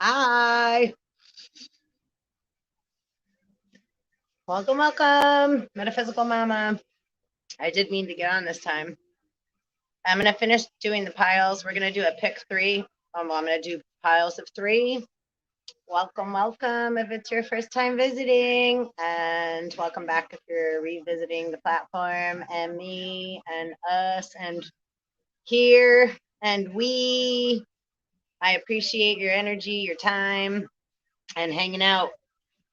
Hi. Welcome, welcome. Metaphysical Mama. I did mean to get on this time. I'm going to finish doing the piles. We're going to do a pick three. I'm going to do piles of three. Welcome, welcome if it's your first time visiting, and welcome back if you're revisiting the platform and me and us and here and we. I appreciate your energy, your time, and hanging out,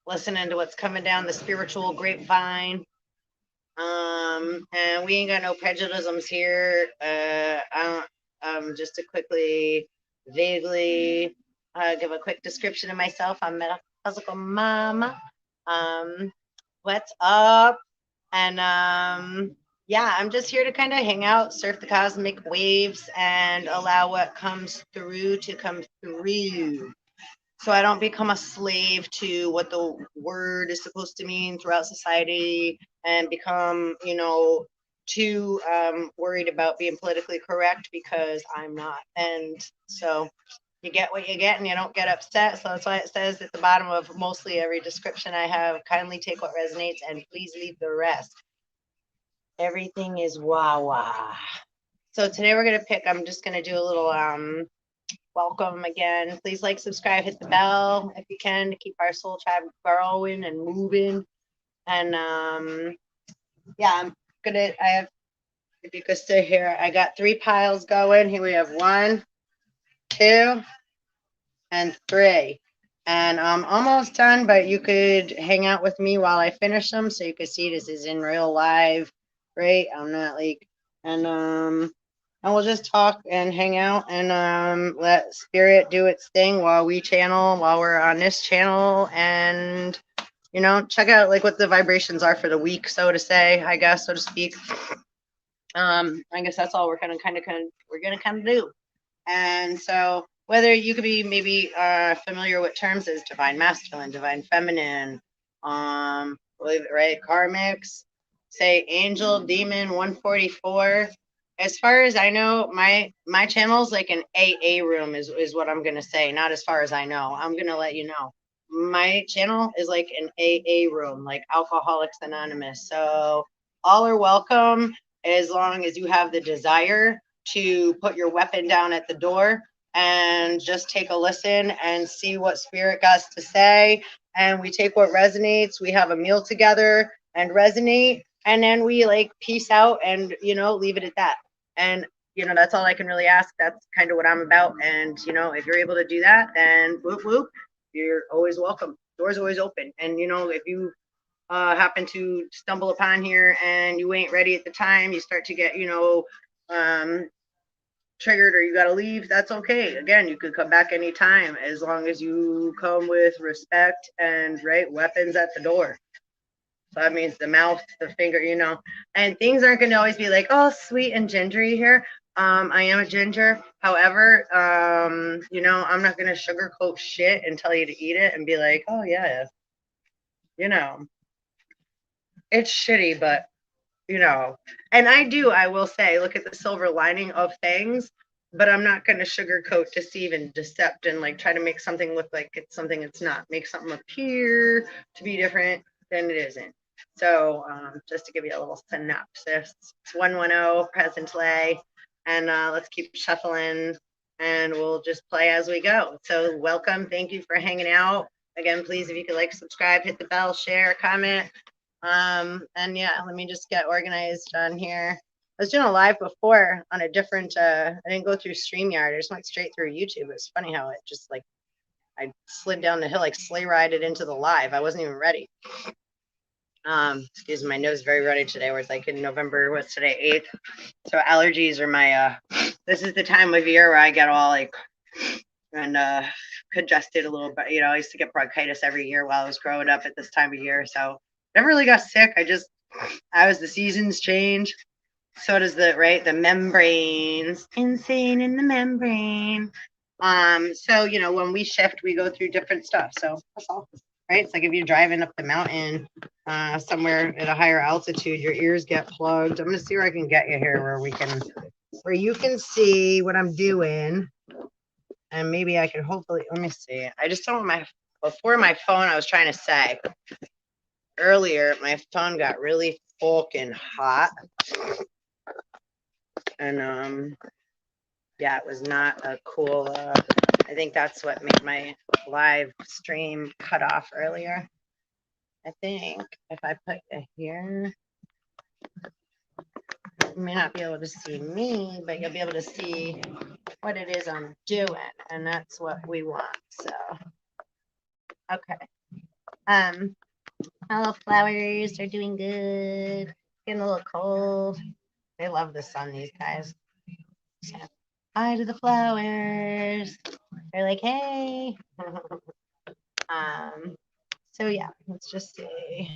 listening to what's coming down the spiritual grapevine. And we ain't got no prejudices here. Just to quickly, vaguely give a quick description of myself. I'm Metaphysical Mama. What's up? And yeah, I'm just here to kind of hang out, surf the cosmic waves, and allow what comes through to come through. So I don't become a slave to what the word is supposed to mean throughout society and become, too worried about being politically correct, because I'm not. And so you get what you get and you don't get upset. So that's why it says at the bottom of mostly every description I have, kindly take what resonates and please leave the rest. Everything is wah-wah. So today we're going to pick, I'm just going to do a little welcome again. Please like, subscribe, hit the bell if you can to keep our soul tribe growing and moving. And yeah, I have, if you could stay here, I got 3 piles going. Here we have 1, 2, and 3. And I'm almost done, but you could hang out with me while I finish them so you can see this is in real live, right? I'm not like, and we'll just talk and hang out and let spirit do its thing while we're on this channel, and check out like what the vibrations are for the week, so to say, I guess, so to speak. I guess that's all we're gonna kind of do. And so whether you could be maybe familiar with terms as divine masculine, divine feminine, believe it, right, karmics, say angel, demon, 144. As far as I know, my channel is like an AA room is what I'm gonna say. Not as far as I know. I'm gonna let you know. My channel is like an AA room, like Alcoholics Anonymous. So all are welcome as long as you have the desire to put your weapon down at the door and just take a listen and see what spirit got to say. And we take what resonates. We have a meal together and resonate, and then we like peace out and leave it at that. And that's all I can really ask. That's kind of what I'm about. And if you're able to do that, then whoop whoop, you're always welcome. Doors always open. And if you happen to stumble upon here and you ain't ready at the time, you start to get triggered or you got to leave, that's okay. Again, you could come back anytime as long as you come with respect and right weapons at the door. So that means the mouth, the finger, and things aren't going to always be like, oh, sweet and gingery here. I am a ginger. However, I'm not going to sugarcoat shit and tell you to eat it and be like, oh, yeah, it's shitty, but, and I will say, look at the silver lining of things, but I'm not going to sugarcoat, deceive, and decept and like try to make something look like it's something it's not. Make something appear to be different than it isn't. So just to give you a little synopsis, it's 110 present lay, and let's keep shuffling and we'll just play as we go. So welcome. Thank you for hanging out. Again, please, if you could like, subscribe, hit the bell, share, comment. And yeah, let me just get organized on here. I was doing a live before on a different, I didn't go through StreamYard. I just went straight through YouTube. It's funny how it just like, I slid down the hill, like sleigh rided into the live. I wasn't even ready. Excuse me, my nose is very runny today. We're like in November, what's today, 8th. So allergies are my, this is the time of year where I get all like, and congested a little bit. I used to get bronchitis every year while I was growing up at this time of year. So never really got sick. As the seasons change, so does the membranes. Insane in the membrane. So when we shift, we go through different stuff. So that's all. Right? It's like if you're driving up the mountain somewhere at a higher altitude, your ears get plugged. I'm gonna see where I can get you here where you can see what I'm doing. And maybe I could hopefully, let me see. I just don't want before my phone, I was trying to say earlier, my phone got really fucking hot. And yeah, it was not a cool, I think that's what made my live stream cut off earlier. I think if I put it here, you may not be able to see me, but you'll be able to see what it is I'm doing, and that's what we want. So, okay. Hello, flowers. They're doing good. Getting a little cold. They love the sun, these guys. So, hi to the flowers. They're like, hey. So yeah, let's just see.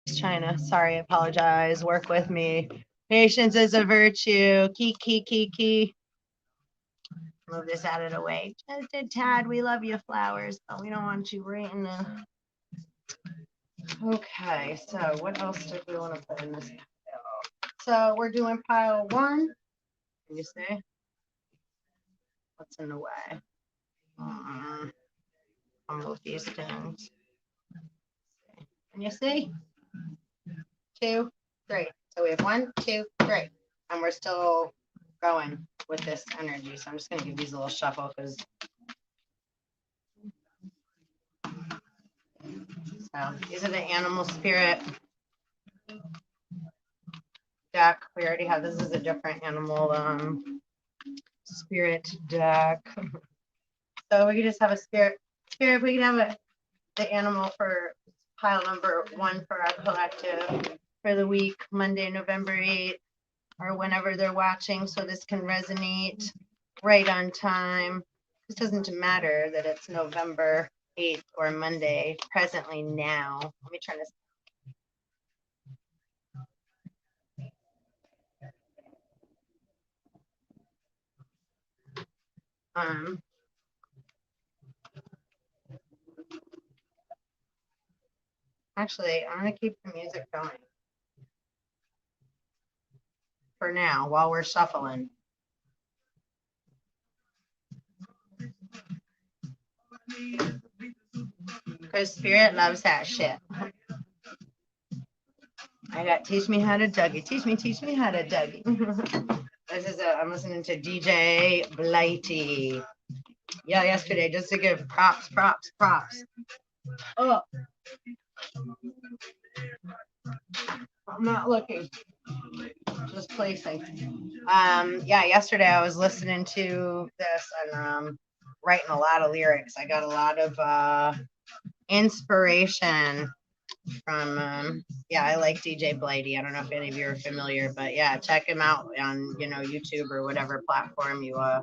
Just trying to, sorry, apologize. Work with me. Patience is a virtue. Key. Move this out of the way. Just a tad. We love you, flowers, but we don't want you right in the. Okay, so what else did we want to put in this pile? So we're doing pile 1. Can you see? What's in the way? I'll move these things. Can you see? 2, 3. So we have 1, 2, 3. And we're still going with this energy. So I'm just going to give these a little shuffle because. So these are the animal spirit deck. We already have, this is a different animal spirit deck. So we can just have a spirit. If we can have the animal for pile number 1 for our collective for the week, Monday, November 8th, or whenever they're watching, so this can resonate right on time. This doesn't matter that it's November 8th or Monday, presently now. Let me turn this. Actually, I'm going to keep the music going for now while we're shuffling. Because spirit loves that shit. I got teach me how to Dougie. Teach me how to Dougie. I'm listening to DJ Blighty. Yeah, yesterday, just to give props. Oh, I'm not looking, just placing. Yeah, yesterday I was listening to this and writing a lot of lyrics. I got a lot of inspiration from yeah, I like DJ Blighty. I don't know if any of you are familiar, but yeah, check him out on YouTube or whatever platform you are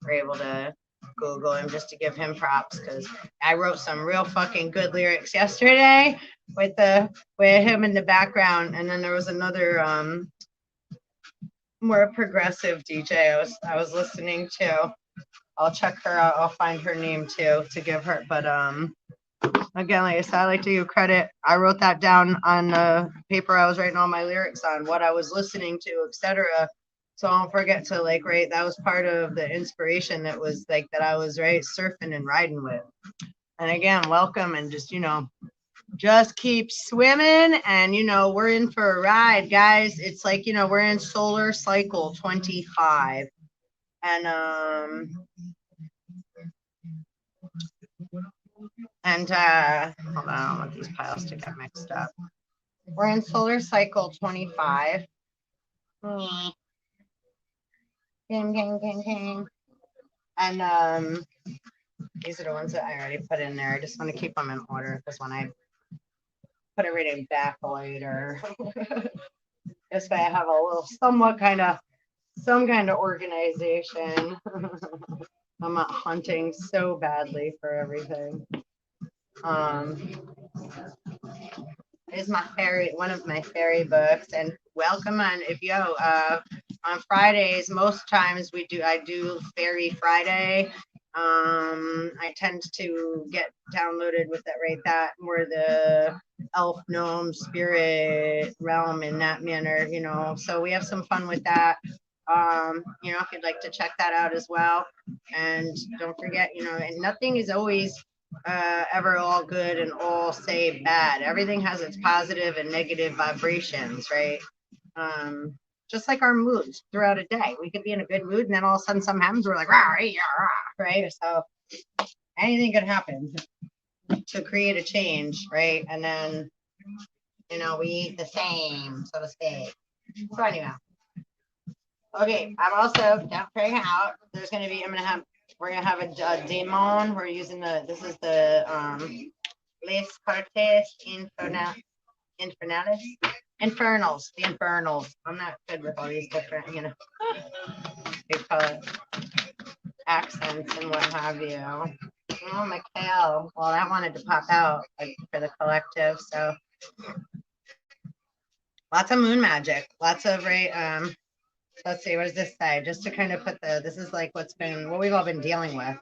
able to Google him, just to give him props, because I wrote some real fucking good lyrics yesterday with him in the background. And then there was another more progressive DJ I was listening to. I'll check her out. I'll find her name too to give her. But again, like I said, I like to give credit. I wrote that down on the paper I was writing all my lyrics on, what I was listening to, etc. So I don't forget to write. That was part of the inspiration that was that I was surfing and riding with. And again, welcome, and just keep swimming, and we're in for a ride, guys. It's we're in solar cycle 25, and hold on, I don't want these piles to get mixed up. We're in solar cycle 25. Gang. And these are the ones that I already put in there. I just want to keep them in order, because when I put everything back later, this way I have a little some kind of organization. I'm not hunting so badly for everything. Is my one of my fairy books, and welcome on on Fridays. Most times I do Fairy Friday. I tend to get downloaded with that more the elf, gnome, spirit realm in that manner, so we have some fun with that. You know, if you'd like to check that out as well. And don't forget, you know, and nothing is always ever all good and all say bad. Everything has its positive and negative vibrations, right? Um, just like our moods throughout a day. We could be in a good mood and then all of a sudden some happens, we're like, rah, yeah, rah, right? So anything could happen to create a change, right? And then, you know, we eat the same, so to speak. So anyway, okay, I'm also, don't freak out. There's going to be, we're going to have a demon. We're using this is the Les Partes Infernalis. Infernals, the infernals. I'm not good with all these different, you know, they call it accents and what have you. Oh, Mikhail. Well, I wanted to pop out like, for the collective, so lots of moon magic, lots of right. Let's see, what does this say? Just to kind of put this is like what we've all been dealing with.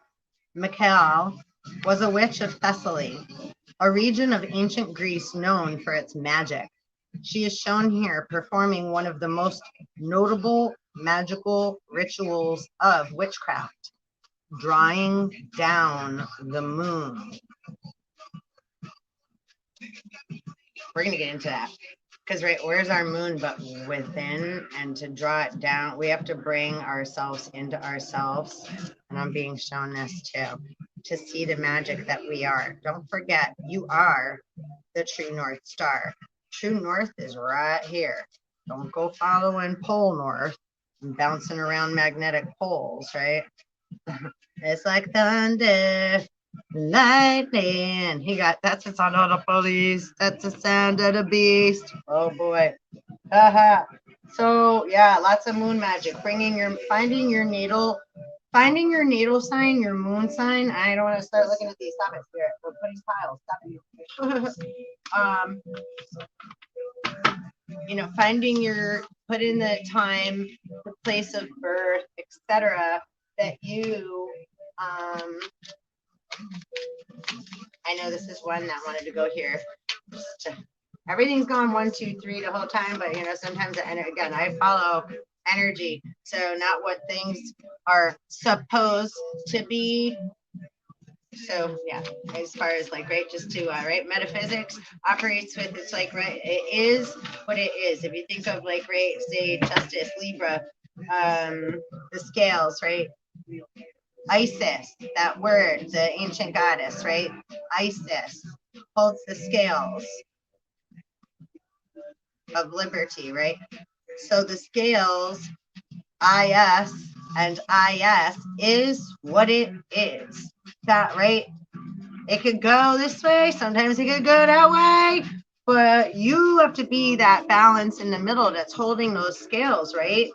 Mikhail was a witch of Thessaly, a region of ancient Greece known for its magic. She is shown here performing one of the most notable magical rituals of witchcraft, drawing down the moon. We're going to get into that. Because, right, where's our moon but within? And to draw it down, we have to bring ourselves into ourselves. And I'm being shown this too, to see the magic that we are. Don't forget, you are the true North Star. True North is right here. Don't go following pole north and bouncing around magnetic poles, right? It's like thunder, lightning. That's the sound of the police. That's the sound of the beast. Oh boy. Haha. So yeah, lots of moon magic. Finding your natal sign, your moon sign. I don't want to start looking at these. Stop it, Spirit. We're putting piles. Stop it. You know, put in the time, the place of birth, etc. That you I know this is one that wanted to go here. Everything's going 1, 2, 3 the whole time, but you know, sometimes again, I follow energy. So not what things are supposed to be. So yeah, as far as like, right, just to right, metaphysics operates with, it's like, right, it is what it is. If you think of like, right, say Justice, Libra, the scales, right? Isis, that word, the ancient goddess, right? Isis holds the scales of liberty, right? So the scales, IS and IS is what it is. That, right? It could go this way, sometimes it could go that way, but you have to be that balance in the middle that's holding those scales, right?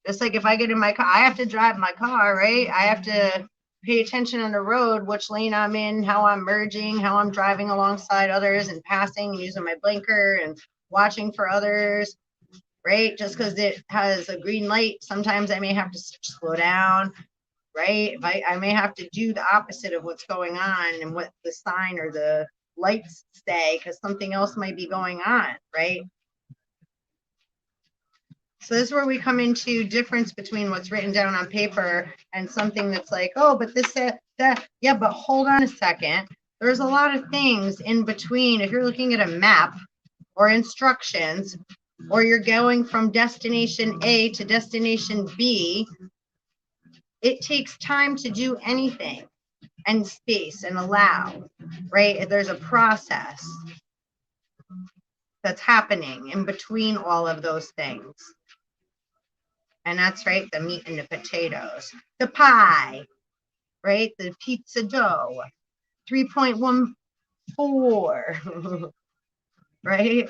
Just like if I get in my car, I have to drive my car, right? I have to pay attention on the road, which lane I'm in, how I'm merging, how I'm driving alongside others and passing and using my blinker and watching for others, right? Just because it has a green light, sometimes I may have to slow down, right? I may have to do the opposite of what's going on and what the sign or the lights say, because something else might be going on, right? So this is where we come into difference between what's written down on paper and something that's like, oh, but this, that, yeah, but hold on a second. There's a lot of things in between. If you're looking at a map or instructions, or you're going from destination A to destination B, it takes time to do anything, and space and allow, right? There's a process that's happening in between all of those things. And that's right, the meat and the potatoes, the pie, right? The pizza dough, 3.14, right?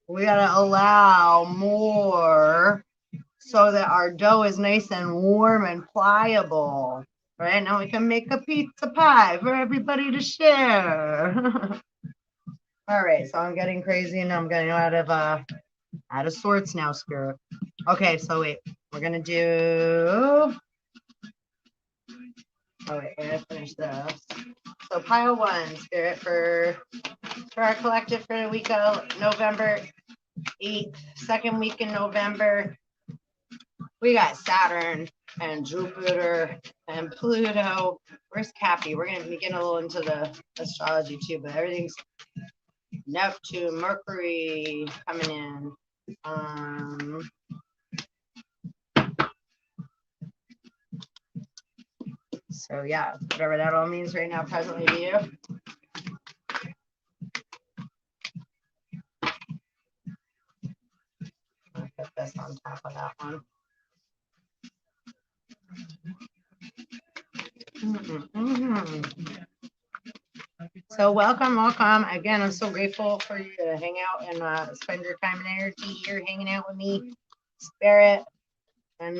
We gotta allow more so that our dough is nice and warm and pliable, right? Now we can make a pizza pie for everybody to share. All right, so I'm getting crazy and I'm getting out of sorts now, Spirit. Okay, so wait, we're gonna do. Oh wait, we're gonna finish this. So pile 1, Spirit, for our collective for the week of November 8th, second week in November. We got Saturn and Jupiter and Pluto. Where's Cappy? We're going to be getting a little into the astrology too, but everything's Neptune, Mercury coming in. So yeah, whatever that all means right now, presently to you. I'll put this on top of that one. So welcome. Again, I'm so grateful for you to hang out and spend your time and energy here hanging out with me, Spirit. And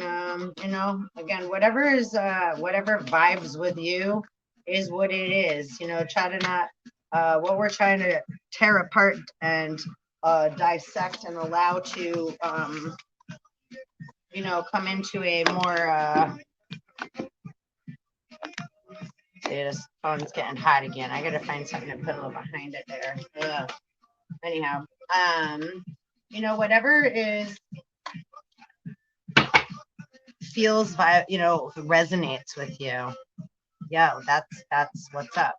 again, whatever vibes with you is what it is. Try to not what we're trying to tear apart and dissect and allow to come into a more see, this phone's getting hot again. I gotta find something to put a little behind it there. Ugh. Anyhow, whatever is feels resonates with you. Yeah, that's what's up.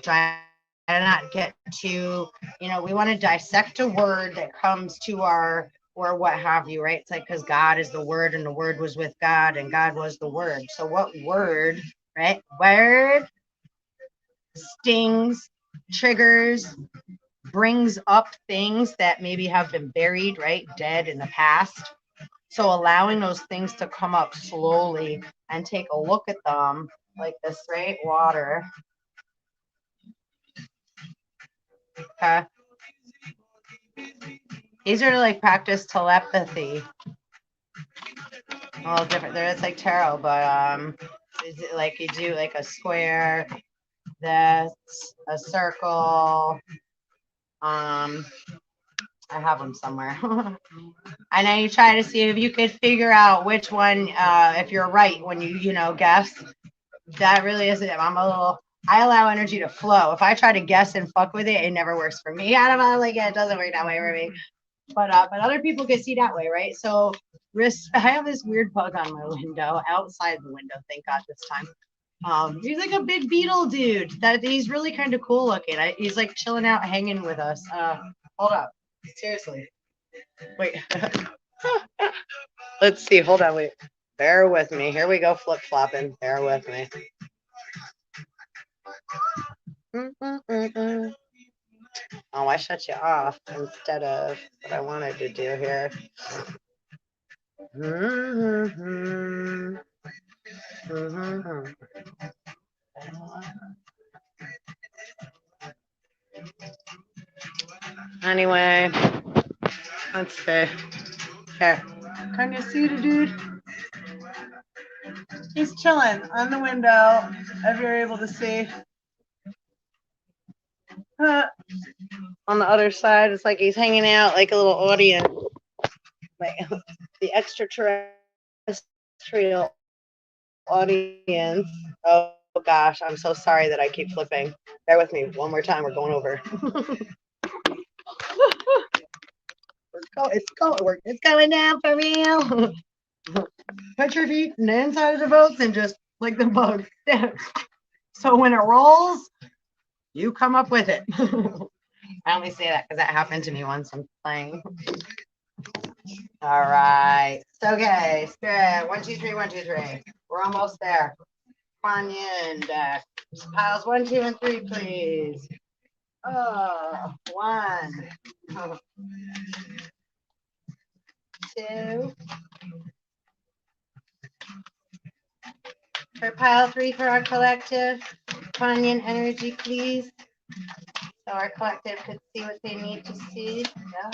Try to not get too, we want to dissect a word that comes to our or what have you, right? It's like because God is the word and the word was with God and God was the word. So what word, right? Word stings, triggers, brings up things that maybe have been buried, right? Dead in the past. So allowing those things to come up slowly and take a look at them like this, right? Water. Okay. These are to like practice telepathy. A little different. It's like tarot, but is it like you do like a square, that's a circle. I have them somewhere. And then you try to see if you could figure out which one, if you're right when you guess. That really isn't it. I allow energy to flow. If I try to guess and fuck with it, it never works for me. I don't know, like it doesn't work that way for me. But other people can see that way, right? So I have this weird bug on my window, outside the window, thank God this time. He's like a big beetle dude. He's really kind of cool looking. He's like chilling out, hanging with us. Hold up. Seriously. Wait. Let's see. Hold on. Wait. Bear with me. Here we go. Flip flopping. Bear with me. Oh, I shut you off instead of what I wanted to do here. Anyway, let's see. Here. Can you see the dude? He's chilling on the window, if you're able to see. On the other side, it's like he's hanging out like a little audience. Like the extraterrestrial audience. Oh gosh, I'm so sorry that I keep flipping. Bear with me one more time. We're going over. It's going down for real. Put your feet in the inside of the boats and just like the boat. So when it rolls, you come up with it. I only say that because that happened to me once. I'm playing. All right. So, okay. Spirit. 1, 2, 3. 1, 2, 3. We're almost there. Kuan Yin deck. Piles 1, 2, and 3, please. 1, 2. For pile 3 for our collective. Kuan Yin energy, please. So our collective could see what they need to see. Yeah.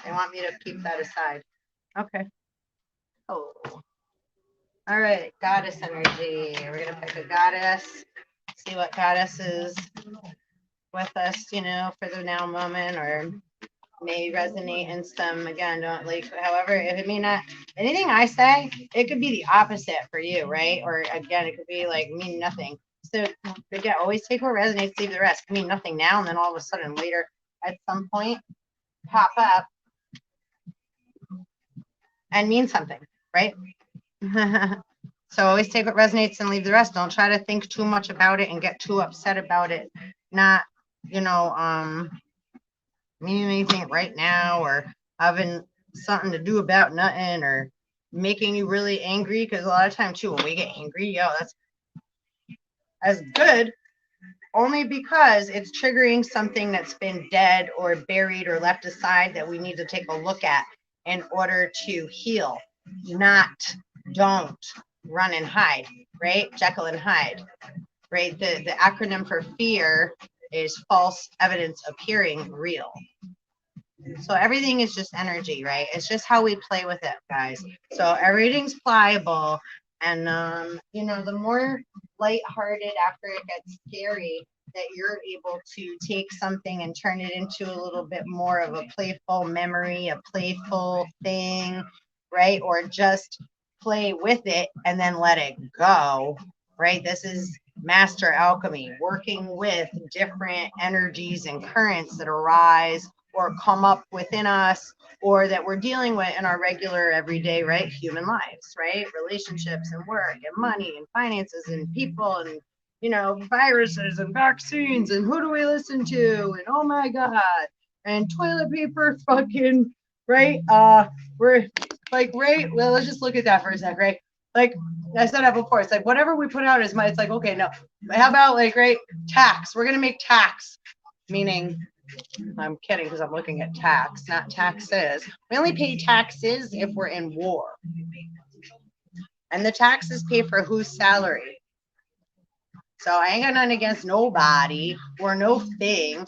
They want me to keep that aside. Okay. Oh. All right. Goddess energy. We're going to pick a goddess. See what goddess is with us, for the now moment, or may resonate in some, again, don't like, however, if it may not, anything I say, it could be the opposite for you, right? Or again, it could be like mean nothing. So again, always take what resonates, leave the rest. It could mean nothing now, and then all of a sudden later at some point pop up and mean something, right? So always take what resonates and leave the rest. Don't try to think too much about it and get too upset about it. Not, you know, meaning anything right now, or having something to do about nothing, or making you really angry. Because a lot of time too, when we get angry, yo, that's as good only because it's triggering something that's been dead or buried or left aside that we need to take a look at in order to heal. Not don't run and hide, right? Jekyll and Hyde, right? The acronym for fear is false evidence appearing real. So everything is just energy, right? It's just how we play with it, guys. So everything's pliable. And, you know, the more lighthearted after it gets scary, that you're able to take something and turn it into a little bit more of a playful memory, a playful thing, right? Or just play with it and then let it go, right? This is master alchemy, working with different energies and currents that arise or come up within us, or that we're dealing with in our regular everyday, right, human lives, right, relationships and work and money and finances and people and, you know, viruses and vaccines and who do we listen to and oh my god, and toilet paper fucking, right, we're like, right, well, let's just look at that for a sec, right? Like I said that before, it's like whatever we put out is my, it's like, okay, no, how about like, right, tax, we're gonna make tax, meaning, I'm kidding because I'm looking at tax, not taxes. We only pay taxes if we're in war. And the taxes pay for whose salary? So I ain't got nothing against nobody or no thing.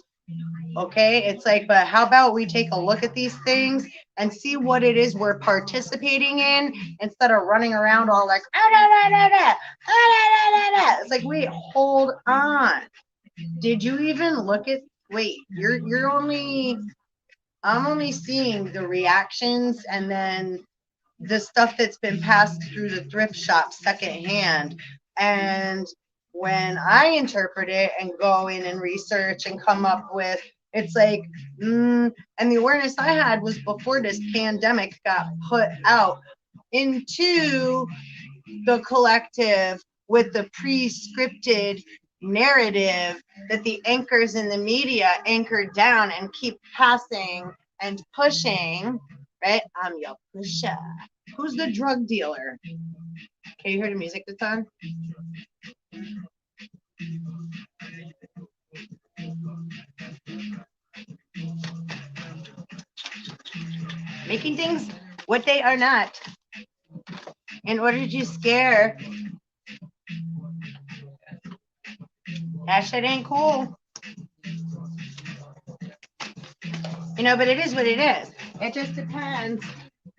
Okay. It's like, but how about we take a look at these things and see what it is we're participating in instead of running around all like, it's like, wait, hold on. Did you even look at, wait, you're only, I'm only seeing the reactions and then the stuff that's been passed through the thrift shop secondhand. And when I interpret it and go in and research and come up with, it's like, and the awareness I had was before this pandemic got put out into the collective with the pre-scripted narrative that the anchors in the media anchor down and keep passing and pushing, right? I'm your pusher. Who's the drug dealer? Can you hear the music that's on? Making things what they are not in order to scare. That shit ain't cool. You know, but it is what it is. It just depends,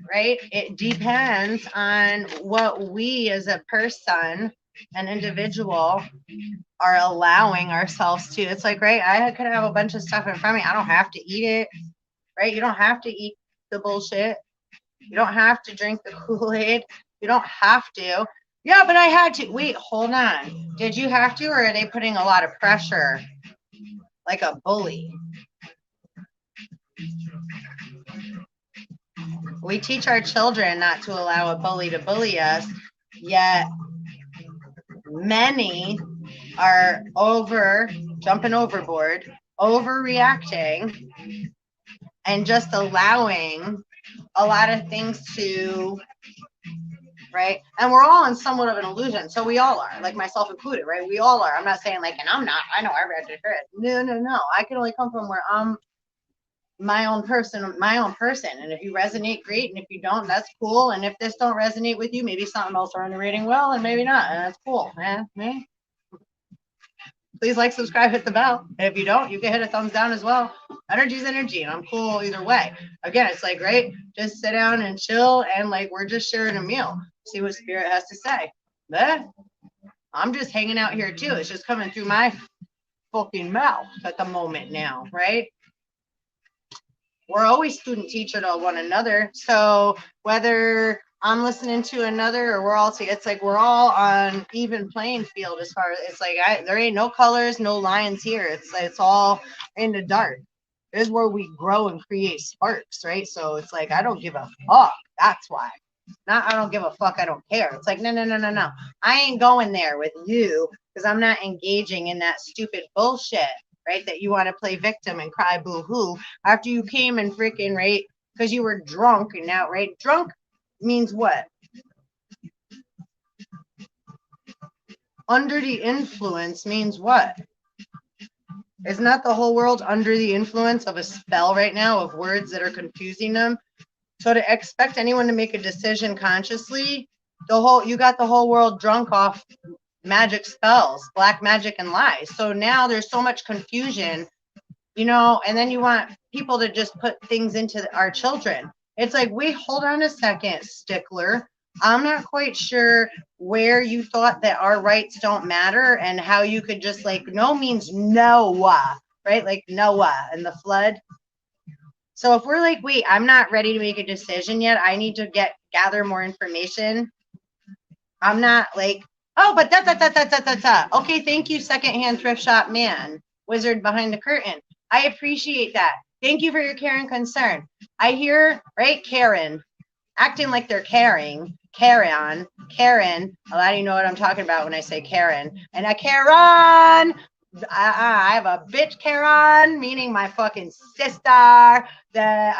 right? It depends on what we as a person, an individual, are allowing ourselves to. It's like, right, I could have a bunch of stuff in front of me. I don't have to eat it, right? You don't have to eat the bullshit. You don't have to drink the Kool-Aid. You don't have to. Yeah, but I had to. Wait, hold on. Did you have to, or are they putting a lot of pressure like a bully? We teach our children not to allow a bully to bully us, yet many are jumping overboard, overreacting, and just allowing a lot of things to, right? And we're all in somewhat of an illusion. So we all are, like myself included, right? We all are. I'm not saying like, and I'm not, I know I read it. No. I can only come from where I'm my own person. And if you resonate, great. And if you don't, that's cool. And if this don't resonate with you, maybe something else are reading well, and maybe not. And that's cool, man. Please like, subscribe, hit the bell. And if you don't, you can hit a thumbs down as well. Energy's energy, and I'm cool either way. Again, it's like, right, just sit down and chill, and like we're just sharing a meal. See what spirit has to say. But I'm just hanging out here too. It's just coming through my fucking mouth at the moment now, right? We're always student teacher to one another. So whether I'm listening to another or we're all it's like we're all on even playing field as far as it's like there ain't no colors, no lines here. It's all in the dark. is where we grow and create sparks, right? So it's like, I don't give a fuck. That's why. Not I don't give a fuck, I don't care. It's like, no, no, no, no, no. I ain't going there with you because I'm not engaging in that stupid bullshit, right? That you want to play victim and cry boo-hoo after you came and freaking, right? Because you were drunk and now, right? Drunk means what? Under the influence means what? Isn't that the whole world under the influence of a spell right now of words that are confusing them? So to expect anyone to make a decision consciously, you got the whole world drunk off magic spells, black magic and lies. So now there's so much confusion, you know, and then you want people to just put things into our children. It's like, wait, hold on a second, stickler. I'm not quite sure where you thought that our rights don't matter and how you could just like, no means Noah, right? Like Noah and the flood. So if we're like, wait, I'm not ready to make a decision yet, I need to gather more information. I'm not like, oh, but da. Okay, thank you, secondhand thrift shop man, wizard behind the curtain. I appreciate that. Thank you for your care and concern. I hear, right, Karen, acting like they're caring. Karen. A lot of you know what I'm talking about when I say Karen. And a Karen, I have a bitch Karen, meaning my fucking sister that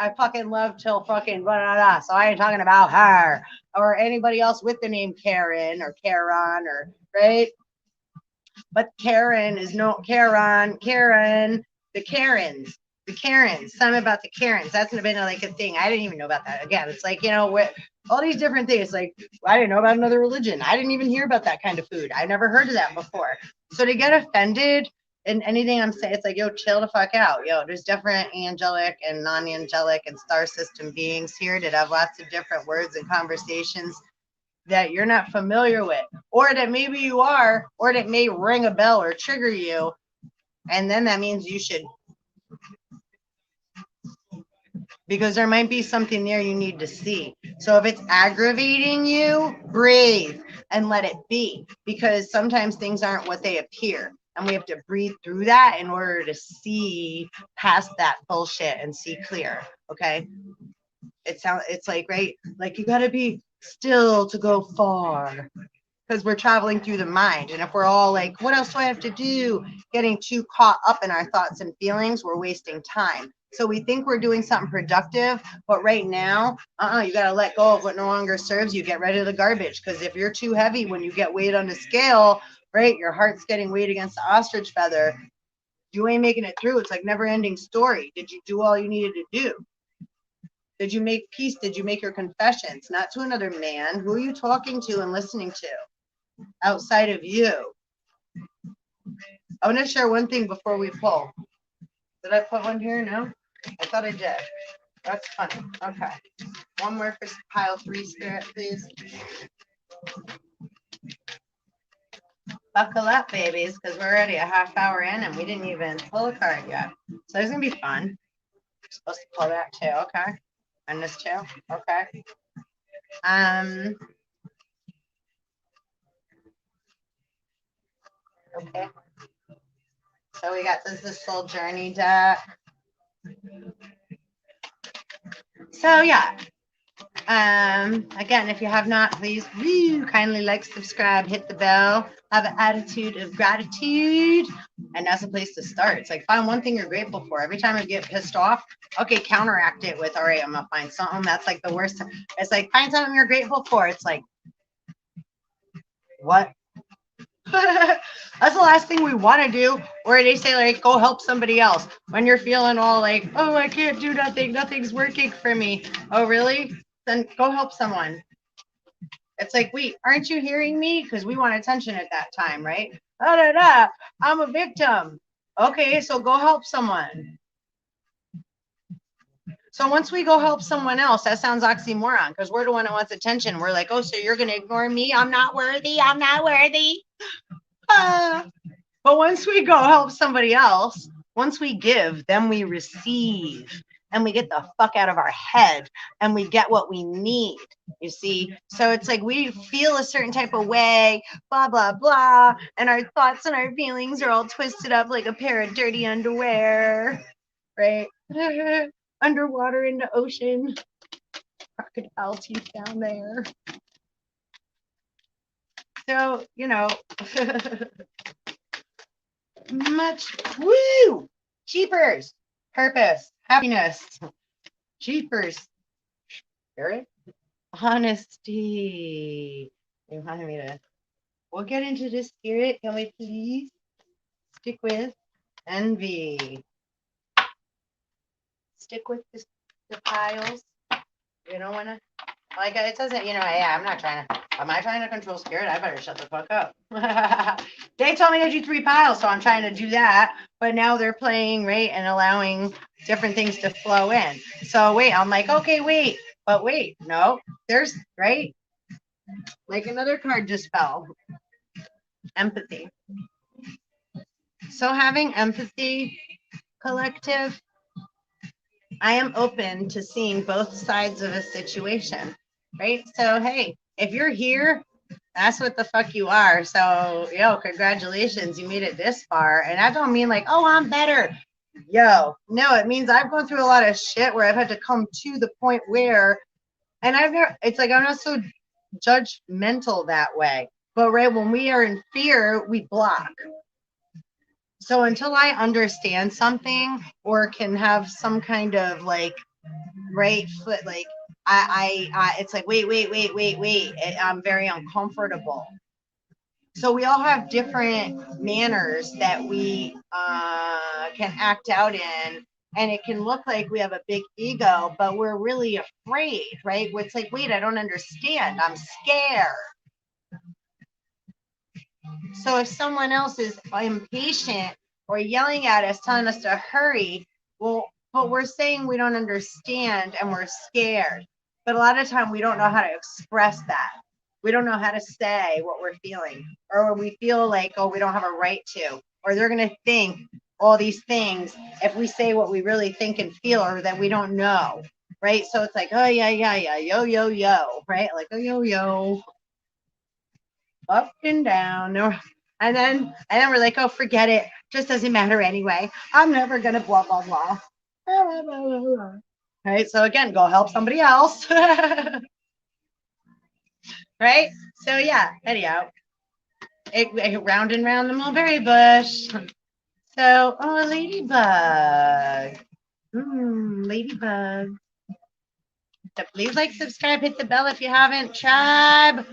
I fucking love till fucking blah, blah, blah. So I ain't talking about her or anybody else with the name Karen or Karen or right. But Karen is no Karen, the Karens, something about the Karens. That's been like a thing. I didn't even know about that. Again, it's like, you know, all these different things. Like, I didn't know about another religion. I didn't even hear about that kind of food. I never heard of that before. So to get offended in anything I'm saying, it's like, yo, chill the fuck out. Yo, there's different angelic and non-angelic and star system beings here that have lots of different words and conversations that you're not familiar with, or that maybe you are, or that may ring a bell or trigger you. And then that means you should, because there might be something there you need to see. So if it's aggravating you, breathe and let it be, because sometimes things aren't what they appear. And we have to breathe through that in order to see past that bullshit and see clear. Okay. It's like, right? Like you got to be still to go far, because we're traveling through the mind. And if we're all like, what else do I have to do? Getting too caught up in our thoughts and feelings, we're wasting time. So we think we're doing something productive, but right now, you got to let go of what no longer serves you. Get rid of the garbage, because if you're too heavy when you get weighed on the scale, right, your heart's getting weighed against the ostrich feather. You ain't making it through. It's like never ending story. Did you do all you needed to do? Did you make peace? Did you make your confessions? Not to another man. Who are you talking to and listening to outside of you? I want to share one thing before we pull. Did I put one here? No? I thought I did. That's funny. Okay. One more for pile 3, Spirit, please. Buckle up, babies, because we're already a half hour in and we didn't even pull a card yet. So it's going to be fun. We're supposed to pull that too. Okay. And this too. Okay. Okay. So we got this soul journey deck. So yeah. Again, if you have not, please kindly like, subscribe, hit the bell, have an attitude of gratitude. And that's a place to start. It's like, find one thing you're grateful for. Every time I get pissed off, okay, counteract it with, all right, I'm gonna find something that's like the worst. It's like, find something you're grateful for. It's like, what? That's the last thing we want to do. Or they say, like, go help somebody else when you're feeling all like, oh, I can't do nothing, nothing's working for me. Oh, really? Then go help someone. It's like, wait, aren't you hearing me? Because we want attention at that time, right? I'm a victim. Okay, so go help someone. So once we go help someone else, that sounds oxymoron, because we're the one that wants attention. We're like, oh, so you're going to ignore me? I'm not worthy. I'm not worthy. But once we go help somebody else, once we give, then we receive, and we get the fuck out of our head, and we get what we need, you see? So it's like we feel a certain type of way, blah, blah, blah, and our thoughts and our feelings are all twisted up like a pair of dirty underwear, right? Underwater in the ocean. Crocodile teeth down there. So, you know, much, woo! Cheapers, purpose, happiness, cheapers, spirit, honesty. They wanted me to, we'll get into the spirit. Can we please stick with envy? Stick with the piles. You don't want to, like, it doesn't, you know, yeah, I'm not trying to, am I trying to control spirit? I better shut the fuck up. They told me to do 3 piles, so I'm trying to do that. But now they're playing, right, and allowing different things to flow in. So wait, I'm like, okay, wait, but wait, no, there's, right, like another card just fell. Empathy. So having empathy, collective, I am open to seeing both sides of a situation, right? So, hey, if you're here, that's what the fuck you are. So, yo, congratulations, you made it this far. And I don't mean like, oh, I'm better. Yo, no, it means I've gone through a lot of shit where I've had to come to the point where, and I've never, it's like I'm not so judgmental that way. But right, when we are in fear, we block. So until I understand something or can have some kind of like right foot, like it's like, wait. I'm very uncomfortable. So we all have different manners that we can act out in. And it can look like we have a big ego, but we're really afraid, right? It's like, wait, I don't understand. I'm scared. So if someone else is impatient or yelling at us, telling us to hurry, well, but we're saying we don't understand and we're scared. But a lot of time we don't know how to express that. We don't know how to say what we're feeling, or we feel like, oh, we don't have a right to, or they're going to think all these things if we say what we really think and feel, or that we don't know, right? So it's like, oh, yeah, yo, right? Like, oh, yo. Up and down, and then we're like, oh, forget it, just doesn't matter anyway. I'm never gonna blah blah blah. Right. So again, go help somebody else. Right. So yeah. Anyhow, it round and round the mulberry bush. So oh, ladybug. Ladybug. So please like, subscribe, hit the bell if you haven't, tribe.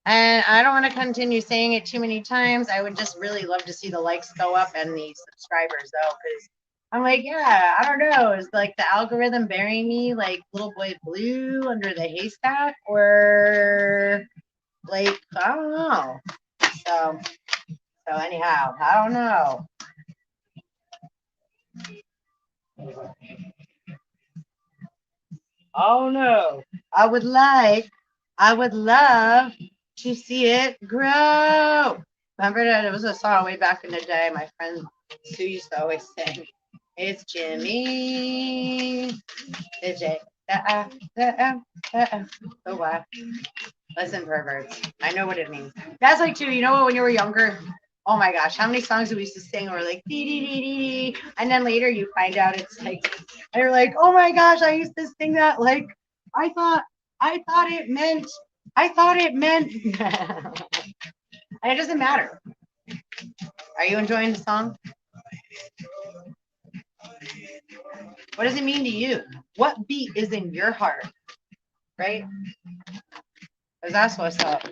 And I don't want to continue saying it too many times. I would just really love to see the likes go up and the subscribers, though, because I'm like, yeah, I don't know. Is like the algorithm burying me like Little Boy Blue under the haystack, or like, I don't know. So anyhow, I don't know. Oh no. I would love to see it grow. Remember that it was a song way back in the day. My friend Sue used to always sing. It's Jimmy, the J, the F, the M, the F, the Y. Listen, perverts. I know what it means. That's like too. You know what? When you were younger, oh my gosh, how many songs we used to sing were like dee dee dee dee dee, and then later you find out it's like, and you're like, oh my gosh, I used to sing that like I thought it meant. And it doesn't matter. Are you enjoying the song? What does it mean to you? What beat is in your heart? Right? Because that's what's up.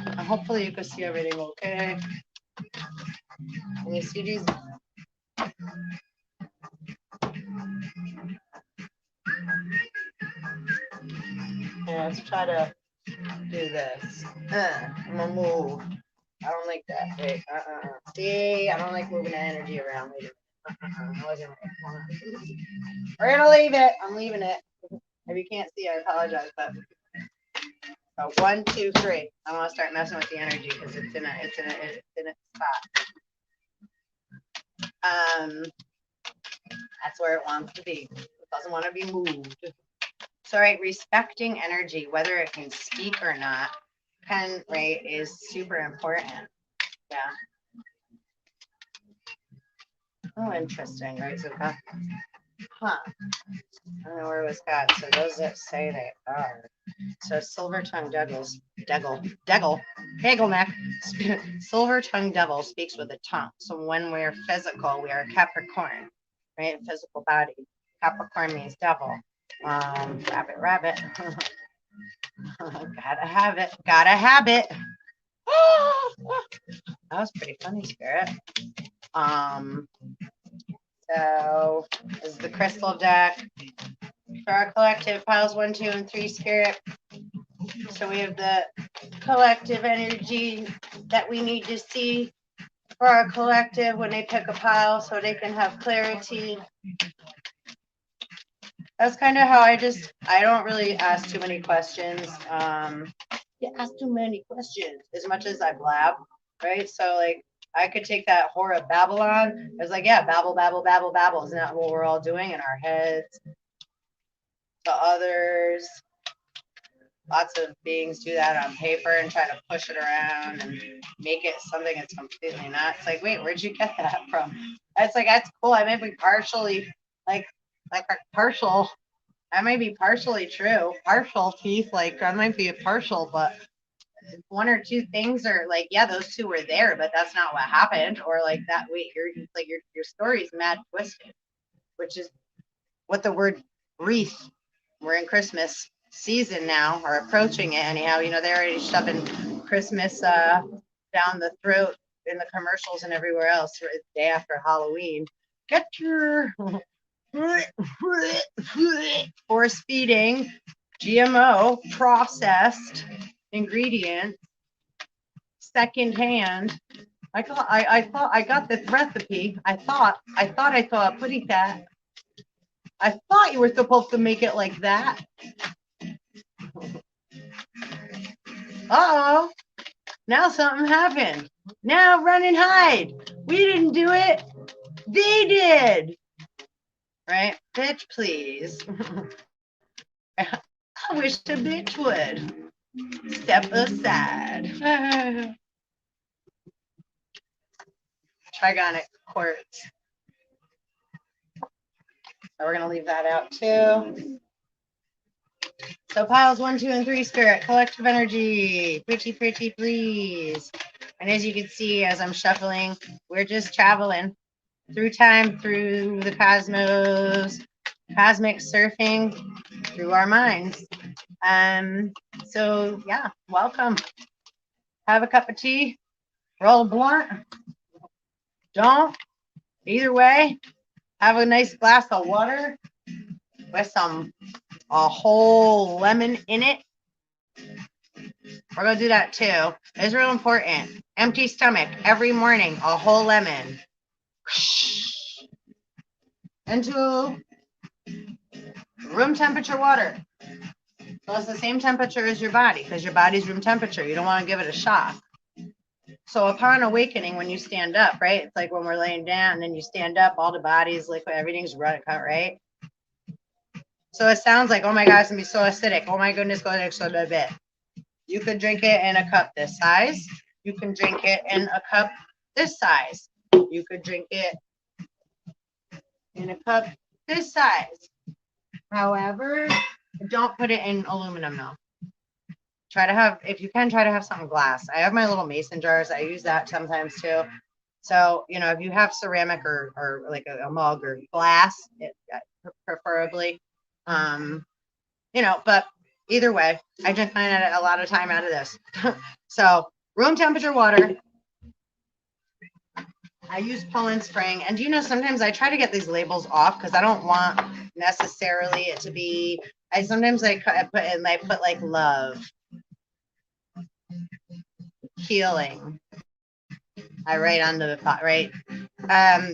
And hopefully you can see everything okay. Can you see these? Yeah, let's try to do this. I'm gonna move. I don't like that. Wait, See, I don't like moving the energy around. We're gonna leave it. I'm leaving it. If you can't see, I apologize. But so 1, 2, 3. I want to start messing with the energy because it's in a spot. That's where it wants to be. It doesn't want to be moved. So, right, respecting energy, whether it can speak or not, right, is super important. Yeah. Oh, interesting, right? So, huh? I don't know where it was got. So those that say they are. So silver-tongued hagelneck, silver-tongued devil speaks with a tongue. So when we're physical, we are Capricorn, right? Physical body. Capricorn means devil. Rabbit. Gotta have it. Gotta have it. That was pretty funny, Spirit. So this is the crystal deck for our collective piles 1, 2, and 3, Spirit. So we have the collective energy that we need to see for our collective when they pick a pile so they can have clarity. That's kind of how I don't really ask too many questions. You ask too many questions as much as I blab, right? So like I could take that whore of Babylon. It's like, yeah, babble, babble, babble, babble. Isn't that what we're all doing in our heads? The others, lots of beings do that on paper and try to push it around and make it something it's completely not. It's like, wait, where'd you get that from? It's like, that's cool. I may be partially like partial. That may be partially true. Partial teeth, like I might be partial, but one or two things are like, yeah, those two were there, but that's not what happened. Or like that, wait, your story's mad twisted, which is what the word wreath. We're in Christmas season now, or approaching it anyhow. You know, they're already shoving Christmas down the throat in the commercials and everywhere else. It's the day after Halloween. Get your force feeding GMO processed ingredients secondhand. I thought I got this recipe. I thought putty cat. I thought you were supposed to make it like that. Uh-oh. Now something happened. Now run and hide. We didn't do it. They did. Right? Bitch, please. I wish the bitch would. Step aside. Trigonic quartz. So we're going to leave that out too. So piles 1, 2, and 3, Spirit, collective energy, pretty, pretty, please. And as you can see, as I'm shuffling, we're just traveling through time, through the cosmos, cosmic surfing through our minds. So yeah, welcome. Have a cup of tea, roll a blunt. Don't. Either way, have a nice glass of water with a whole lemon in it. We're going to do that too. It's real important. Empty stomach every morning, a whole lemon. Into room temperature water. So it's the same temperature as your body because your body's room temperature. You don't want to give it a shock. So upon awakening, when you stand up, right? It's like when we're laying down and then you stand up, all the body's liquid, everything's running, right? So it sounds like, oh my God, it's going to be so acidic. Oh my goodness, go ahead, so a bit. You could drink it in a cup this size. You can drink it in a cup this size. You could drink it in a cup this size. However, don't put it in aluminum though. Try to have, if you can, try to have something glass. I have my little mason jars. I use that sometimes too. So, you know, if you have ceramic or like a mug or glass, preferably, you know, but either way, I drink mine a lot of time out of this. So room temperature water. I use Poland Spring. And do you know, sometimes I try to get these labels off because I don't want necessarily it to be, sometimes I put like love, healing. I write on the right.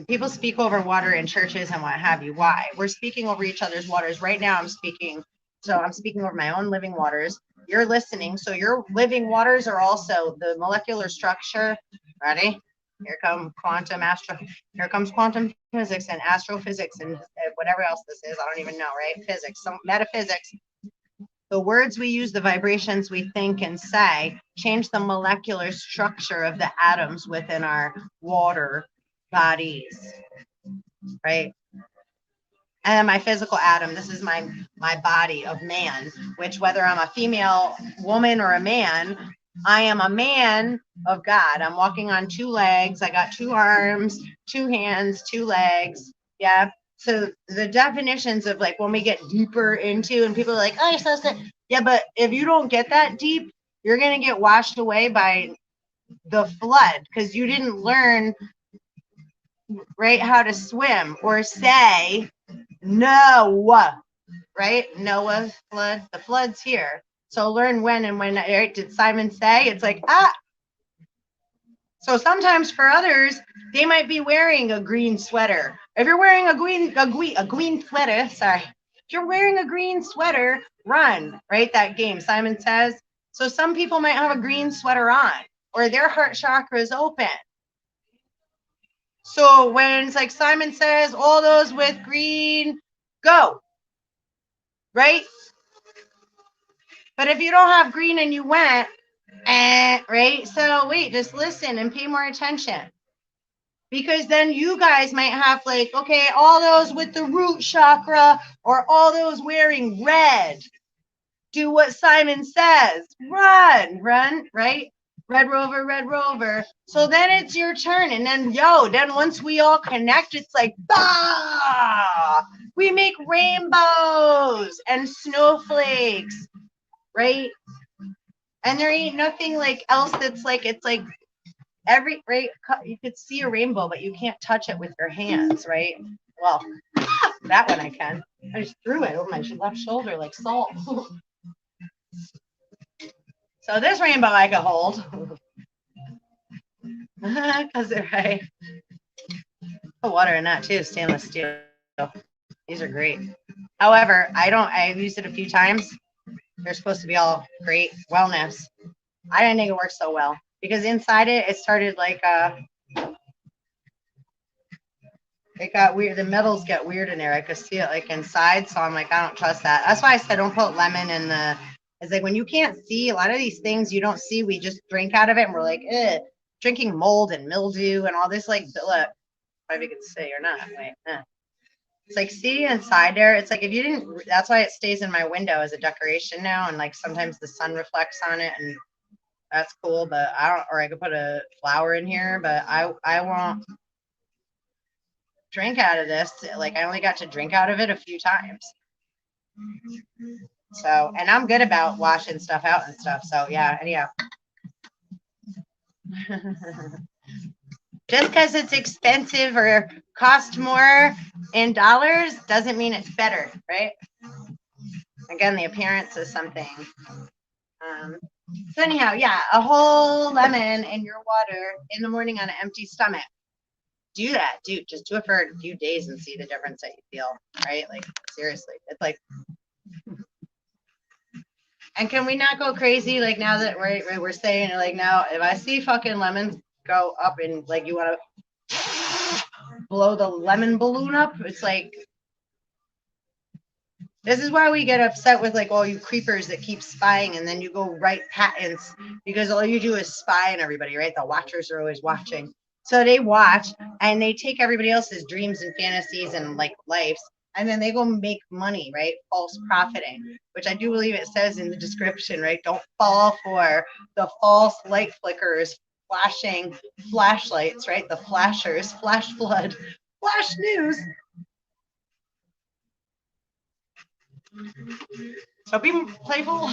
People speak over water in churches and what have you. Why? We're speaking over each other's waters. Right now I'm speaking over my own living waters. You're listening. So your living waters are also the molecular structure. Ready? Here comes quantum physics and astrophysics and whatever else this is. I don't even know, right? Physics, some metaphysics. The words we use, the vibrations we think and say, change the molecular structure of the atoms within our water bodies. right? And my physical atom, this is my body of man, which whether I'm a female woman or a man, I am a man of God. I'm walking on two legs. I got two arms, two hands, two legs. Yeah. So the definitions of like when we get deeper into, and people are like, oh, you're so sick. Yeah, but if you don't get that deep, you're going to get washed away by the flood because you didn't learn, right, how to swim or say no, right? Noah's flood, the flood's here. So learn when and when, right? Did Simon say? It's like, ah. So sometimes for others, they might be wearing a green sweater. If you're wearing a green sweater, sorry. If you're wearing a green sweater, run, right? That game, Simon Says. So some people might have a green sweater on or their heart chakra is open. So when it's like Simon Says, all those with green, go, right? But if you don't have green and you went, right? So wait, just listen and pay more attention. Because then you guys might have like, okay, all those with the root chakra or all those wearing red, do what Simon says. Run, right? Red Rover, Red Rover. So then it's your turn. And then, then once we all connect, it's like, bah! We make rainbows and snowflakes, right? And there ain't nothing like else that's like, it's like every, right? You could see a rainbow, but you can't touch it with your hands, right? Well, that one I can. I just threw it over my left shoulder like salt. So this rainbow I could hold. Because they're right. Put water in that too, stainless steel. These are great. However, I've used it a few times. They're supposed to be all great wellness. I didn't think it worked so well because inside it started like it got weird. The metals get weird in there. I could see it like inside, so I'm like, I don't trust that. That's why I said don't put lemon in the. It's like when you can't see a lot of these things, you don't see. We just drink out of it, and we're like, drinking mold and mildew and all this. Like, look, if you could say or not. Wait, It's like see inside there. It's like if you didn't. That's why it stays in my window as a decoration now, and like sometimes the sun reflects on it, and that's cool. But I don't. Or I could put a flower in here, but I won't drink out of this. Like I only got to drink out of it a few times. So, and I'm good about washing stuff out and stuff. So yeah, anyhow. Just because it's expensive or cost more in dollars doesn't mean it's better, right? Again, the appearance is something. So anyhow, yeah, a whole lemon in your water in the morning on an empty stomach. Do that, dude. Just do it for a few days and see the difference that you feel, right? Like seriously, it's like. And can we not go crazy like now that we're saying like now if I see fucking lemons go up and like you want to blow the lemon balloon up, it's like this is why we get upset with like all you creepers that keep spying and then you go write patents because all you do is spy on everybody, right? The watchers are always watching. So they watch and they take everybody else's dreams and fantasies and like lives and then they go make money, right? False profiting, which I do believe it says in the description, right? Don't fall for the false light flickers, flashing flashlights, right? The flashers, flash flood, flash news. So be playful.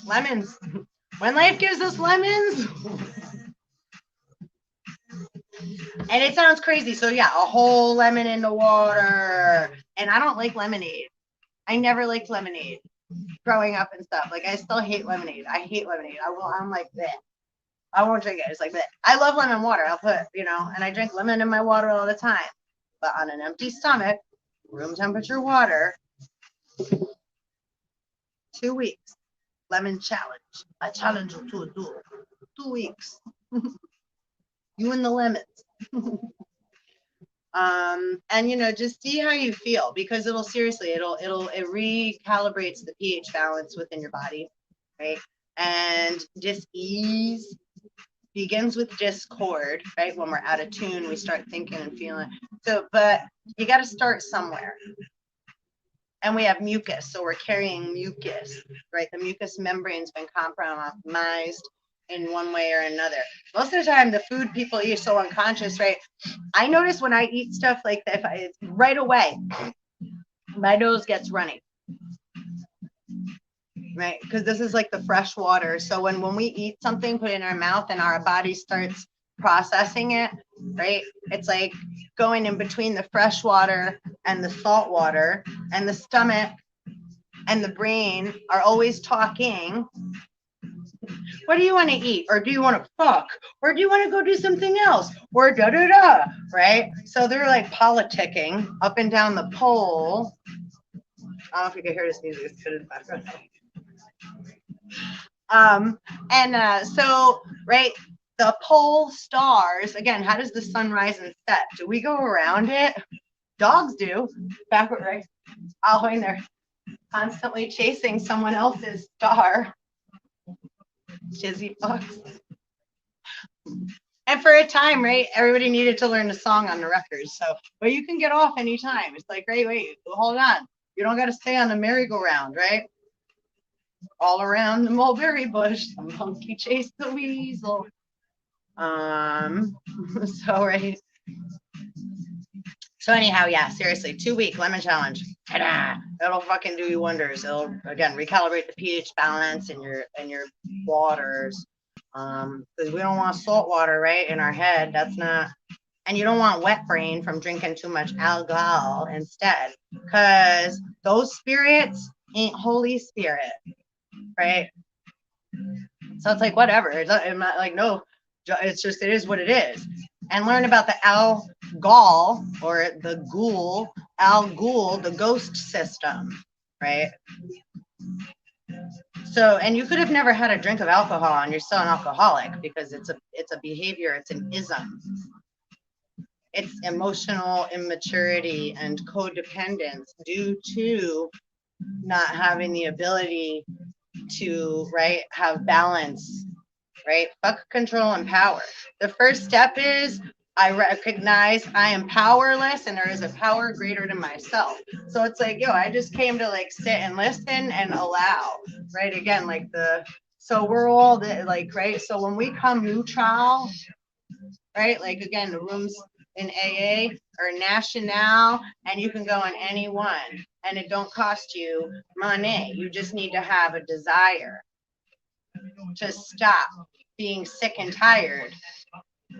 Lemons. When life gives us lemons. And it sounds crazy. So yeah, a whole lemon in the water. And I don't like lemonade. I never liked lemonade growing up and stuff. Like I still hate lemonade. I hate lemonade. I'm like that. I won't drink it. It's like that. I love lemon water. I'll put, and I drink lemon in my water all the time. But on an empty stomach, room temperature water, 2 weeks. Lemon challenge. I challenge you to do 2 weeks. You and the lemons. And just see how you feel because it recalibrates the pH balance within your body, right? And just ease begins with discord, right? When we're out of tune, we start thinking and feeling. So, but you got to start somewhere. And we have mucus, so we're carrying mucus, right? The mucus membrane's been compromised in one way or another. Most of the time, the food people eat is so unconscious, right? I notice when I eat stuff like that, right away, my nose gets runny, right? Because this is like the fresh water. So when we eat something, put it in our mouth, and our body starts processing it, right? It's like going in between the fresh water and the salt water, and the stomach and the brain are always talking. What do you want to eat? Or do you want to fuck? Or do you want to go do something else? Or da da da, right? So they're like politicking up and down the pole. I don't know if you can hear this music. It's good in the background. So, right, the pole stars, again, how does the sun rise and set? Do we go around it? Dogs do. Backward, right? When they're constantly chasing someone else's star. Jizzy fucks. And for a time, right, everybody needed to learn the song on the records. So, but you can get off anytime. It's like, wait, hold on. You don't got to stay on the merry-go-round, right? All around the mulberry bush, the monkey chased the weasel. So, right. So anyhow, yeah, seriously, 2-week lemon challenge. Ta-da! It'll fucking do you wonders. It'll, again, recalibrate the pH balance in your waters. Because we don't want salt water, right, in our head. That's not, and you don't want wet brain from drinking too much alcohol instead. Because those spirits ain't Holy Spirit, right? So it's like, whatever. It's not like, no, it's just, it is what it is. And learn about the Al-Ghul, or the Ghoul, Al-Ghul, the ghost system, right? So, and you could have never had a drink of alcohol and you're still an alcoholic, because it's a behavior, it's an ism. It's emotional immaturity and codependence due to not having the ability to, right, have balance, right? Fuck control and power. The first step is I recognize I am powerless and there is a power greater than myself. So it's like, I just came to like sit and listen and allow, right? Again, like so we're all like, right? So when we come neutral, right? Like, again, the rooms in AA or National, and you can go on any one, and it don't cost you money. You just need to have a desire to stop being sick and tired,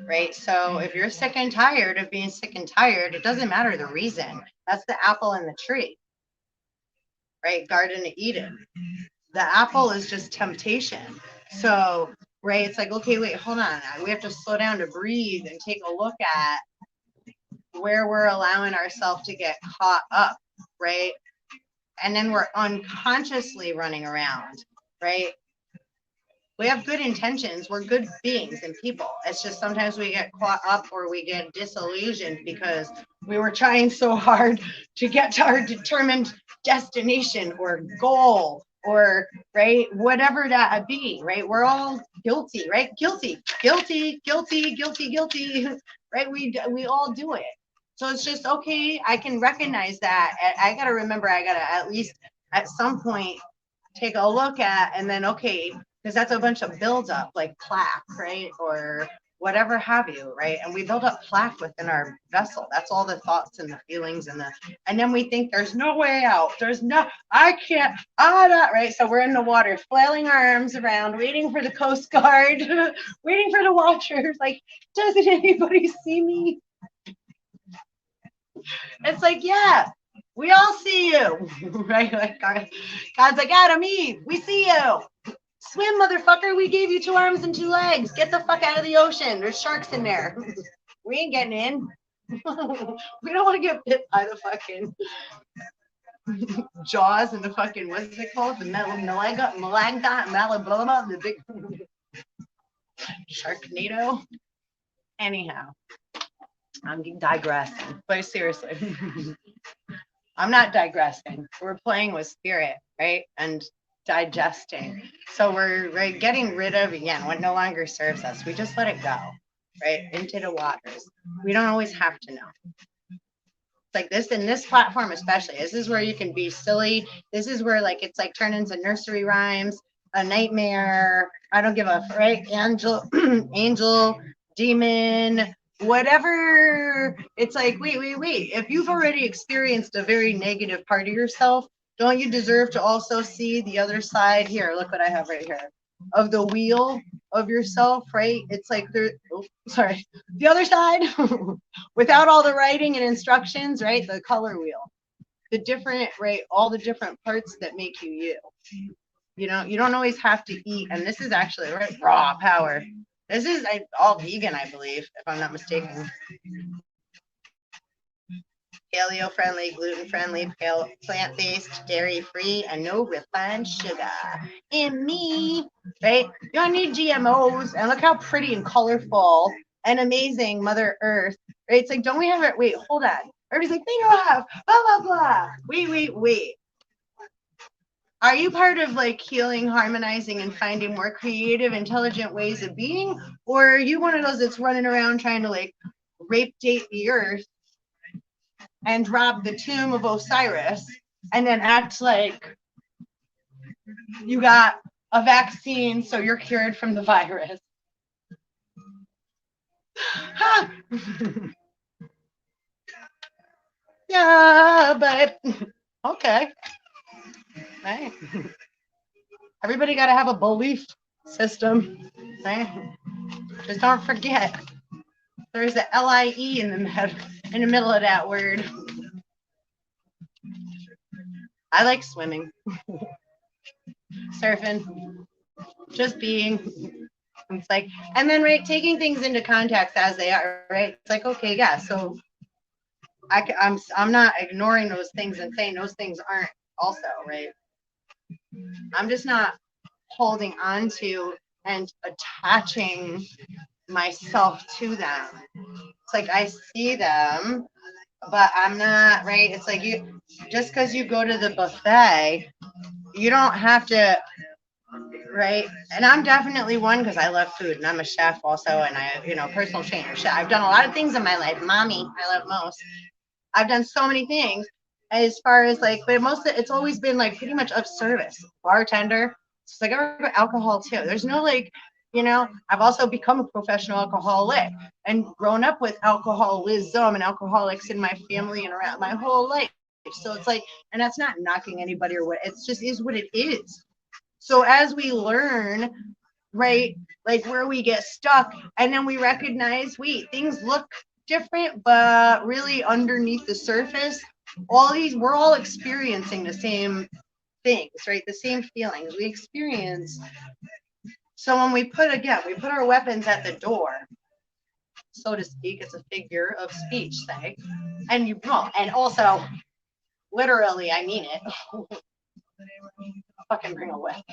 right? So if you're sick and tired of being sick and tired, it doesn't matter the reason. That's the apple in the tree, right? Garden of Eden. The apple is just temptation. So, right, it's like, okay, wait, hold on. We have to slow down to breathe and take a look at where we're allowing ourselves to get caught up, right? And then we're unconsciously running around, right? We have good intentions. We're good beings and people. It's just sometimes we get caught up or we get disillusioned because we were trying so hard to get to our determined destination or goal, or, right, whatever that be, right? We're all guilty, right? Guilty, right? We all do it. So it's just, okay, I can recognize that. I got to remember, I got to at least at some point take a look at, and then, okay, because that's a bunch of buildup, like plaque, right? Or whatever have you, right? And we build up plaque within our vessel. That's all the thoughts and the feelings and then we think there's no way out. I can't, right? So we're in the water, flailing our arms around, waiting for the Coast Guard, waiting for the watchers. Like, doesn't anybody see me? It's like, yeah, we all see you, right? Like, God's like, Adam, Eve, we see you. Swim, motherfucker. We gave you 2 arms and 2 legs. Get the fuck out of the ocean. There's sharks in there. We ain't getting in. We don't want to get bit by the fucking jaws and the fucking, what's it called? The Malablama, the big Sharknado. Anyhow, I'm digressing, but seriously, I'm not digressing. We're playing with spirit, right? And digesting. So we're right, getting rid of, again, what no longer serves us. We just let it go, right, into the waters. We don't always have to know. Like this, in this platform especially, this is where you can be silly. This is where like it's like turn into nursery rhymes, a nightmare, I don't give a right, angel, angel, demon, whatever. It's like, wait, if you've already experienced a very negative part of yourself, don't you deserve to also see the other side? Here, look what I have right here of the wheel of yourself, right? It's like there, oh, sorry, the other side without all the writing and instructions, right? The color wheel, the different, right? All the different parts that make you you. You know, you don't always have to eat. And this is actually, right, raw power. This is all vegan, I believe, if I'm not mistaken. Paleo friendly, gluten friendly, plant based, dairy free, and no refined sugar. In me, right? You don't need GMOs. And look how pretty and colorful and amazing Mother Earth, right? It's like, don't we have it? Wait, hold on. Everybody's like, they don't have, blah, blah, blah. Wait. Are you part of like healing, harmonizing, and finding more creative, intelligent ways of being? Or are you one of those that's running around trying to like rape date the earth and rob the tomb of Osiris and then act like you got a vaccine so you're cured from the virus? Yeah, but okay. Right. Everybody got to have a belief system. Right? Just don't forget there's the LIE in the middle of that word. I like swimming, surfing, just being. It's like, and then right, taking things into context as they are, right? It's like, okay, yeah, so I'm not ignoring those things and saying those things aren't also, right? I'm just not holding on to and attaching myself to them. It's like I see them, but I'm not, right? It's like you just because you go to the buffet, you don't have to, right? And I'm definitely one because I love food and I'm a chef also, and I, personal trainer. I've done a lot of things in my life. Mommy, I love most. I've done so many things as far as like, but most of it's always been like pretty much of service. Bartender, it's like alcohol too. There's no like, I've also become a professional alcoholic and grown up with alcoholism and alcoholics in my family and around my whole life. So it's like, and that's not knocking anybody or what, it's just is what it is. So as we learn, right, like where we get stuck and then we recognize, wait, things look different, but really underneath the surface, we're all experiencing the same things, right? The same feelings we experience. So when we put our weapons at the door, so to speak, it's a figure of speech, say, and also literally, I mean it. Fucking bring a weapon.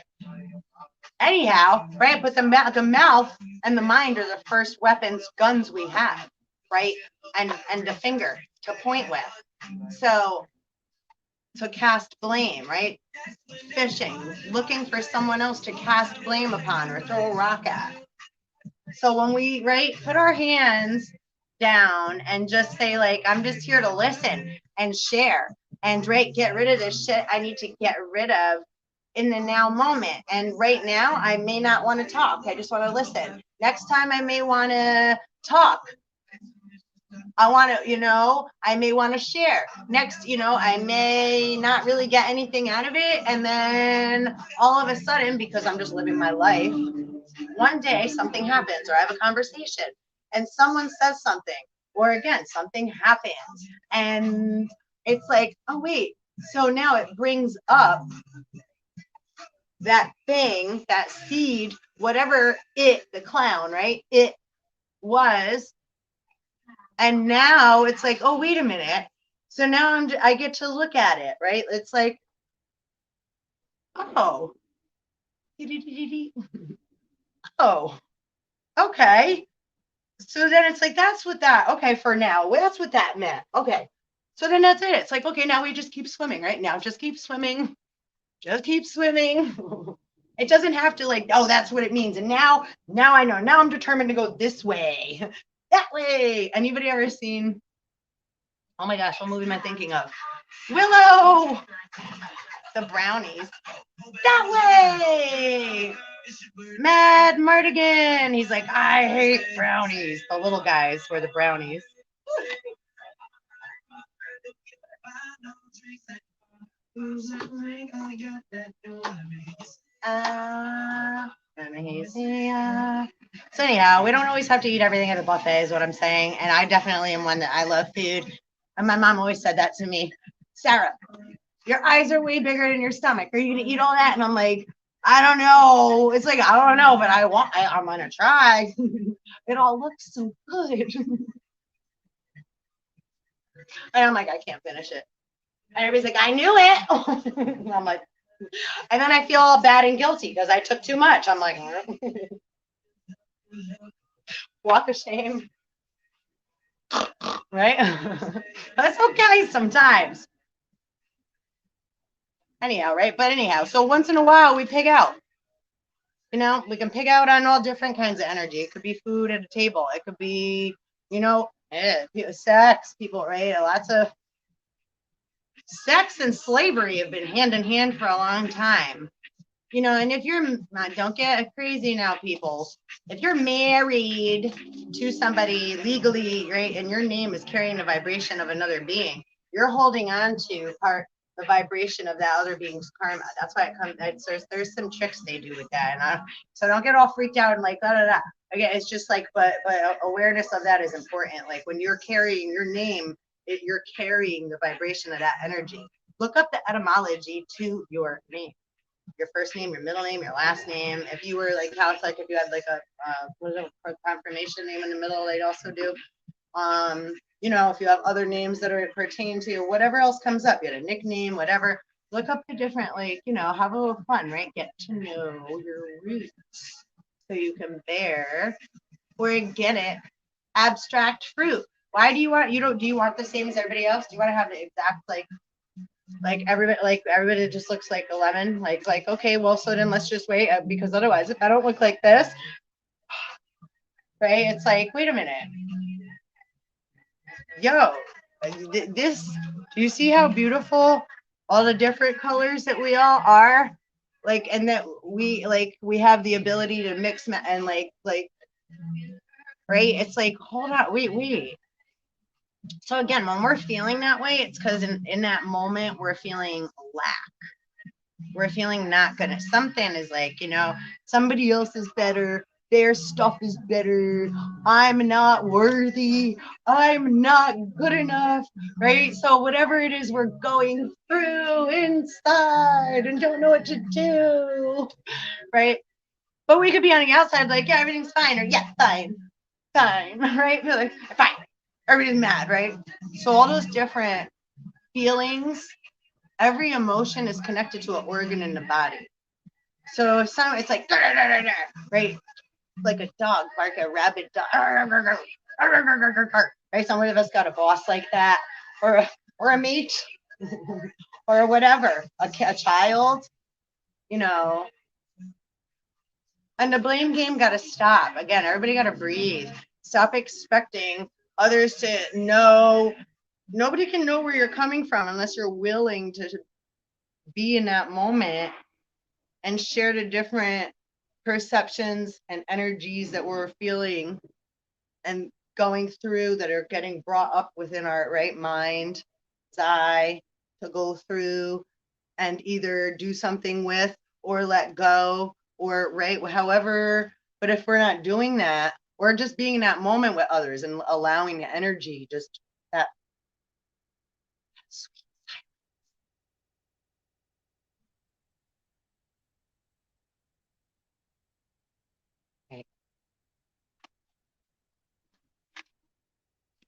Anyhow, right? But the mouth and the mind are the first weapons, guns we have, right? And the finger to point with. So to cast blame, right? Fishing, looking for someone else to cast blame upon or throw a rock at. So when we, right, put our hands down and just say, like, I'm just here to listen and share and, right, get rid of this shit I need to get rid of in the now moment. And right now, I may not want to talk. I just want to listen. Next time, I may want to talk. I want to, I may want to share. Next, I may not really get anything out of it. And then all of a sudden, because I'm just living my life, one day something happens or I have a conversation and someone says something, or again, something happens. And it's like, oh, wait. So now it brings up that thing, that seed, whatever the clown, right? It was. And now it's like, oh, wait a minute. So now I get to look at it, right? It's like, oh, oh, okay. So then it's like, okay, for now, that's what that meant. Okay. So then that's it. It's like, okay, now we just keep swimming, right? Now just keep swimming. Just keep swimming. It doesn't have to like, oh, that's what it means. And now I know. Now I'm determined to go this way, that way. Anybody ever seen? Oh my gosh, what movie am I thinking of? Willow, the brownies. That way. Mad Mardigan. He's like, I hate brownies. The little guys were the brownies. So anyhow, we don't always have to eat everything at a buffet is what I'm saying. And I definitely am one that I love food. And my mom always said that to me. Sarah, your eyes are way bigger than your stomach. Are you going to eat all that? And I'm like, I don't know. It's like, I don't know, but I'm going to try. It all looks so good. And I'm like, I can't finish it. And everybody's like, I knew it. And I'm like, and then I feel all bad and guilty because I took too much. I'm like, walk of shame. Right? That's okay sometimes. Anyhow, right? But anyhow, so once in a while we pig out. You know, we can pig out on all different kinds of energy. It could be food at a table. It could be, sex, people, right? Lots of sex and slavery have been hand in hand for a long time. And if you're, don't get crazy now, people. If you're married to somebody legally, right, and your name is carrying the vibration of another being, you're holding on to the vibration of that other being's karma. That's why it comes. There's some tricks they do with that, and so don't get all freaked out and like da da da. Again, it's just like, but awareness of that is important. Like when you're carrying your name, you're carrying the vibration of that energy. Look up the etymology to your name. Your first name, your middle name, your last name. If you were like Catholic, if you had like a confirmation name in the middle, they'd also do. If you have other names that are pertain to whatever else comes up, you had a nickname, whatever. Look up the different, have a little fun, right? Get to know your roots so you can bear or get it. Abstract fruit. Why do you want do you want the same as everybody else? Do you want to have the exact everybody just looks like a lemon, like okay, well, so then let's just wait, because otherwise if I don't look like this, right, it's like, wait a minute, yo, this, do you see how beautiful all the different colors that we all are, and that we have the ability to mix and right, it's like, hold on, wait. So again, when we're feeling that way, it's because in that moment we're feeling lack. We're feeling not good. Something is like, somebody else is better. Their stuff is better. I'm not worthy. I'm not good enough. Right? So whatever it is we're going through inside and don't know what to do. Right? But we could be on the outside like, yeah, everything's fine. Or yeah, fine. Right? Like, fine. Everybody's mad, right? So all those different feelings, every emotion is connected to an organ in the body. So if it's like, right, like a dog bark, a rabid dog, right? Some of us got a boss like that, or a mate, or whatever, a child, And the blame game got to stop. Again, everybody got to breathe. Stop expecting others to know. Nobody can know where you're coming from unless you're willing to be in that moment and share the different perceptions and energies that we're feeling and going through, that are getting brought up within our right mind, eye, to go through and either do something with or let go, or right, however. But if we're not doing that, we're just being in that moment with others and allowing the energy, just that sweet. Okay.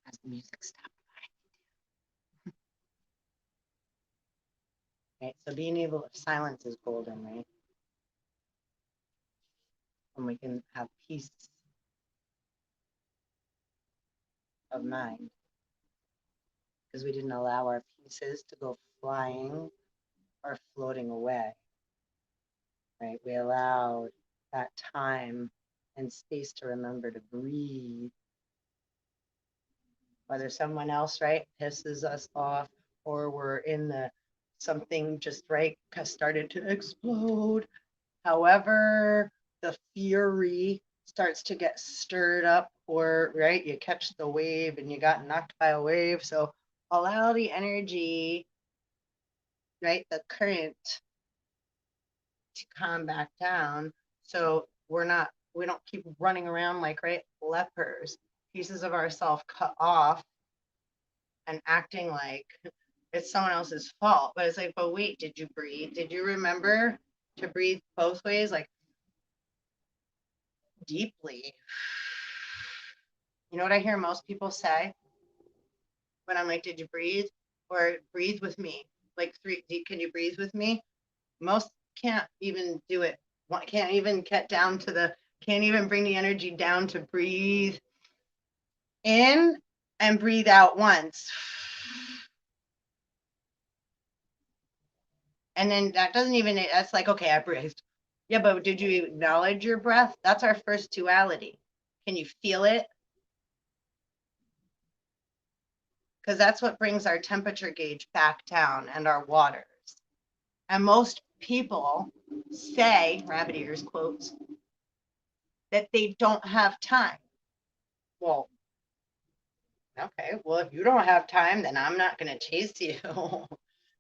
As the music stops. Okay, so being able to silence is golden, right? And we can have peace of mind because we didn't allow our pieces to go flying are floating away, right? We allowed that time and space to remember to breathe. Whether someone else, right, pisses us off, or we're in the something just right started to explode. However, the fury starts to get stirred up, or right, you catch the wave and you got knocked by a wave. So allow the energy, right, the current to calm back down. So we don't keep running around like, right, lepers, pieces of ourselves cut off and acting like it's someone else's fault. But it's like, but wait, did you breathe? Did you remember to breathe both ways, like deeply? You know what I hear most people say when I'm like, did you breathe? Or breathe with me. Like can you breathe with me? Most can't even do it. Can't even get down to can't even bring the energy down to breathe in and breathe out once. And then that doesn't even, that's like, okay, I breathed. Yeah, but did you acknowledge your breath? That's our first duality. Can you feel it? Because that's what brings our temperature gauge back down and our waters. And most people say, rabbit ears quotes, that they don't have time. Well, okay, well, if you don't have time, then I'm not going to chase you.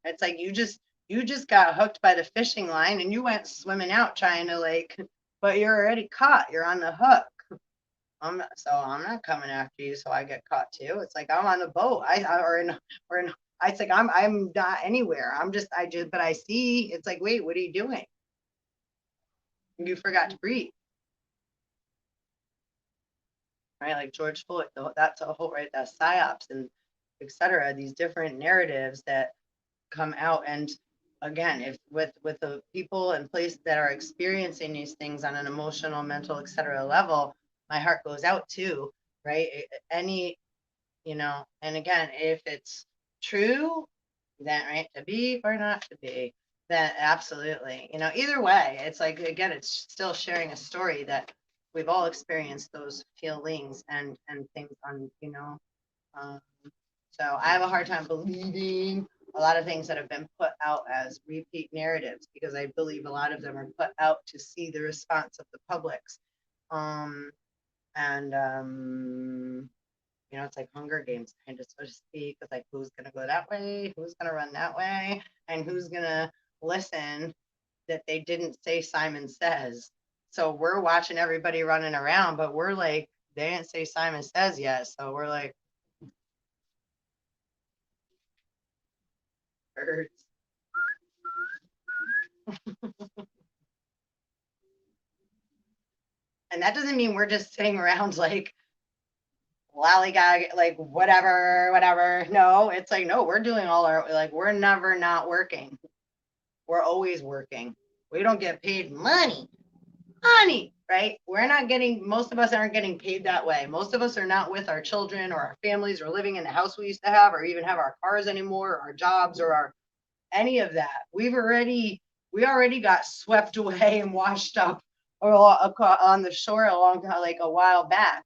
It's like you just got hooked by the fishing line and you went swimming out trying to like, but you're already caught. You're on the hook. I'm not coming after you, so I get caught too. It's like I'm on the boat. It's like I'm not anywhere. But I see. It's like, wait, what are you doing? You forgot to breathe, right? Like George Floyd. That's a whole right. That's psyops and etc. These different narratives that come out, and again, if with the people and places that are experiencing these things on an emotional, mental, etc. level, my heart goes out to, right? Any, and again, if it's true, then right, to be or not to be, then absolutely, either way, it's like, again, it's still sharing a story that we've all experienced those feelings and things on, um, so I have a hard time believing a lot of things that have been put out as repeat narratives, because I believe a lot of them are put out to see the response of the publics. And it's like Hunger Games, kind of, so to speak. It's like, who's going to go that way? Who's going to run that way? And who's going to listen that they didn't say Simon Says? So we're watching everybody running around, but we're like, they didn't say Simon Says yet. So we're like, birds. And that doesn't mean we're just sitting around like lollygag, like whatever. No, it's like, no, we're doing all our, like, we're never not working. We're always working. We don't get paid money, right? We're not getting, most of us aren't getting paid that way. Most of us are not with our children or our families or living in the house we used to have, or even have our cars anymore, or our jobs, or any of that. We already got swept away and washed up or on the shore like a while back.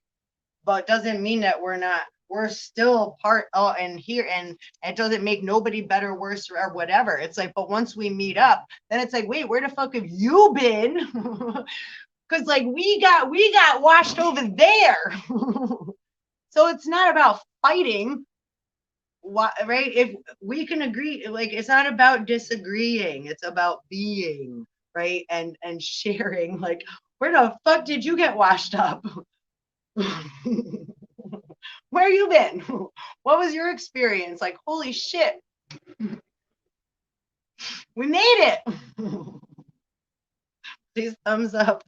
But it doesn't mean that we're still part and here, and it doesn't make nobody better, worse, or whatever. It's like, but once we meet up, then it's like, wait, where the fuck have you been? Because like we got washed over there. So it's not about fighting. Right? If we can agree, like, it's not about disagreeing, it's about being, right? And sharing, like, where the fuck did you get washed up? Where you been? What was your experience? Like, holy shit, we made it. Please thumbs up,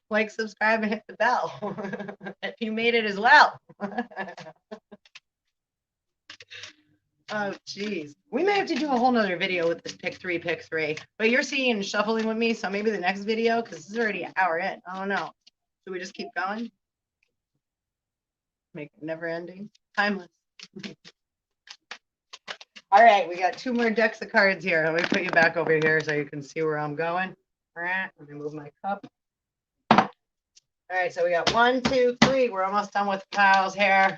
like, subscribe, and hit the bell if you made it as well. Oh, geez. We may have to do a whole nother video with this pick three, but you're seeing shuffling with me, so maybe the next video, because this is already an hour in. I don't know. Should we just keep going? Make it never ending? Timeless. All right, we got 2 more decks of cards here. Let me put you back over here so you can see where I'm going. All right, let me move my cup. All right, so we got 1, 2, 3. We're almost done with piles here.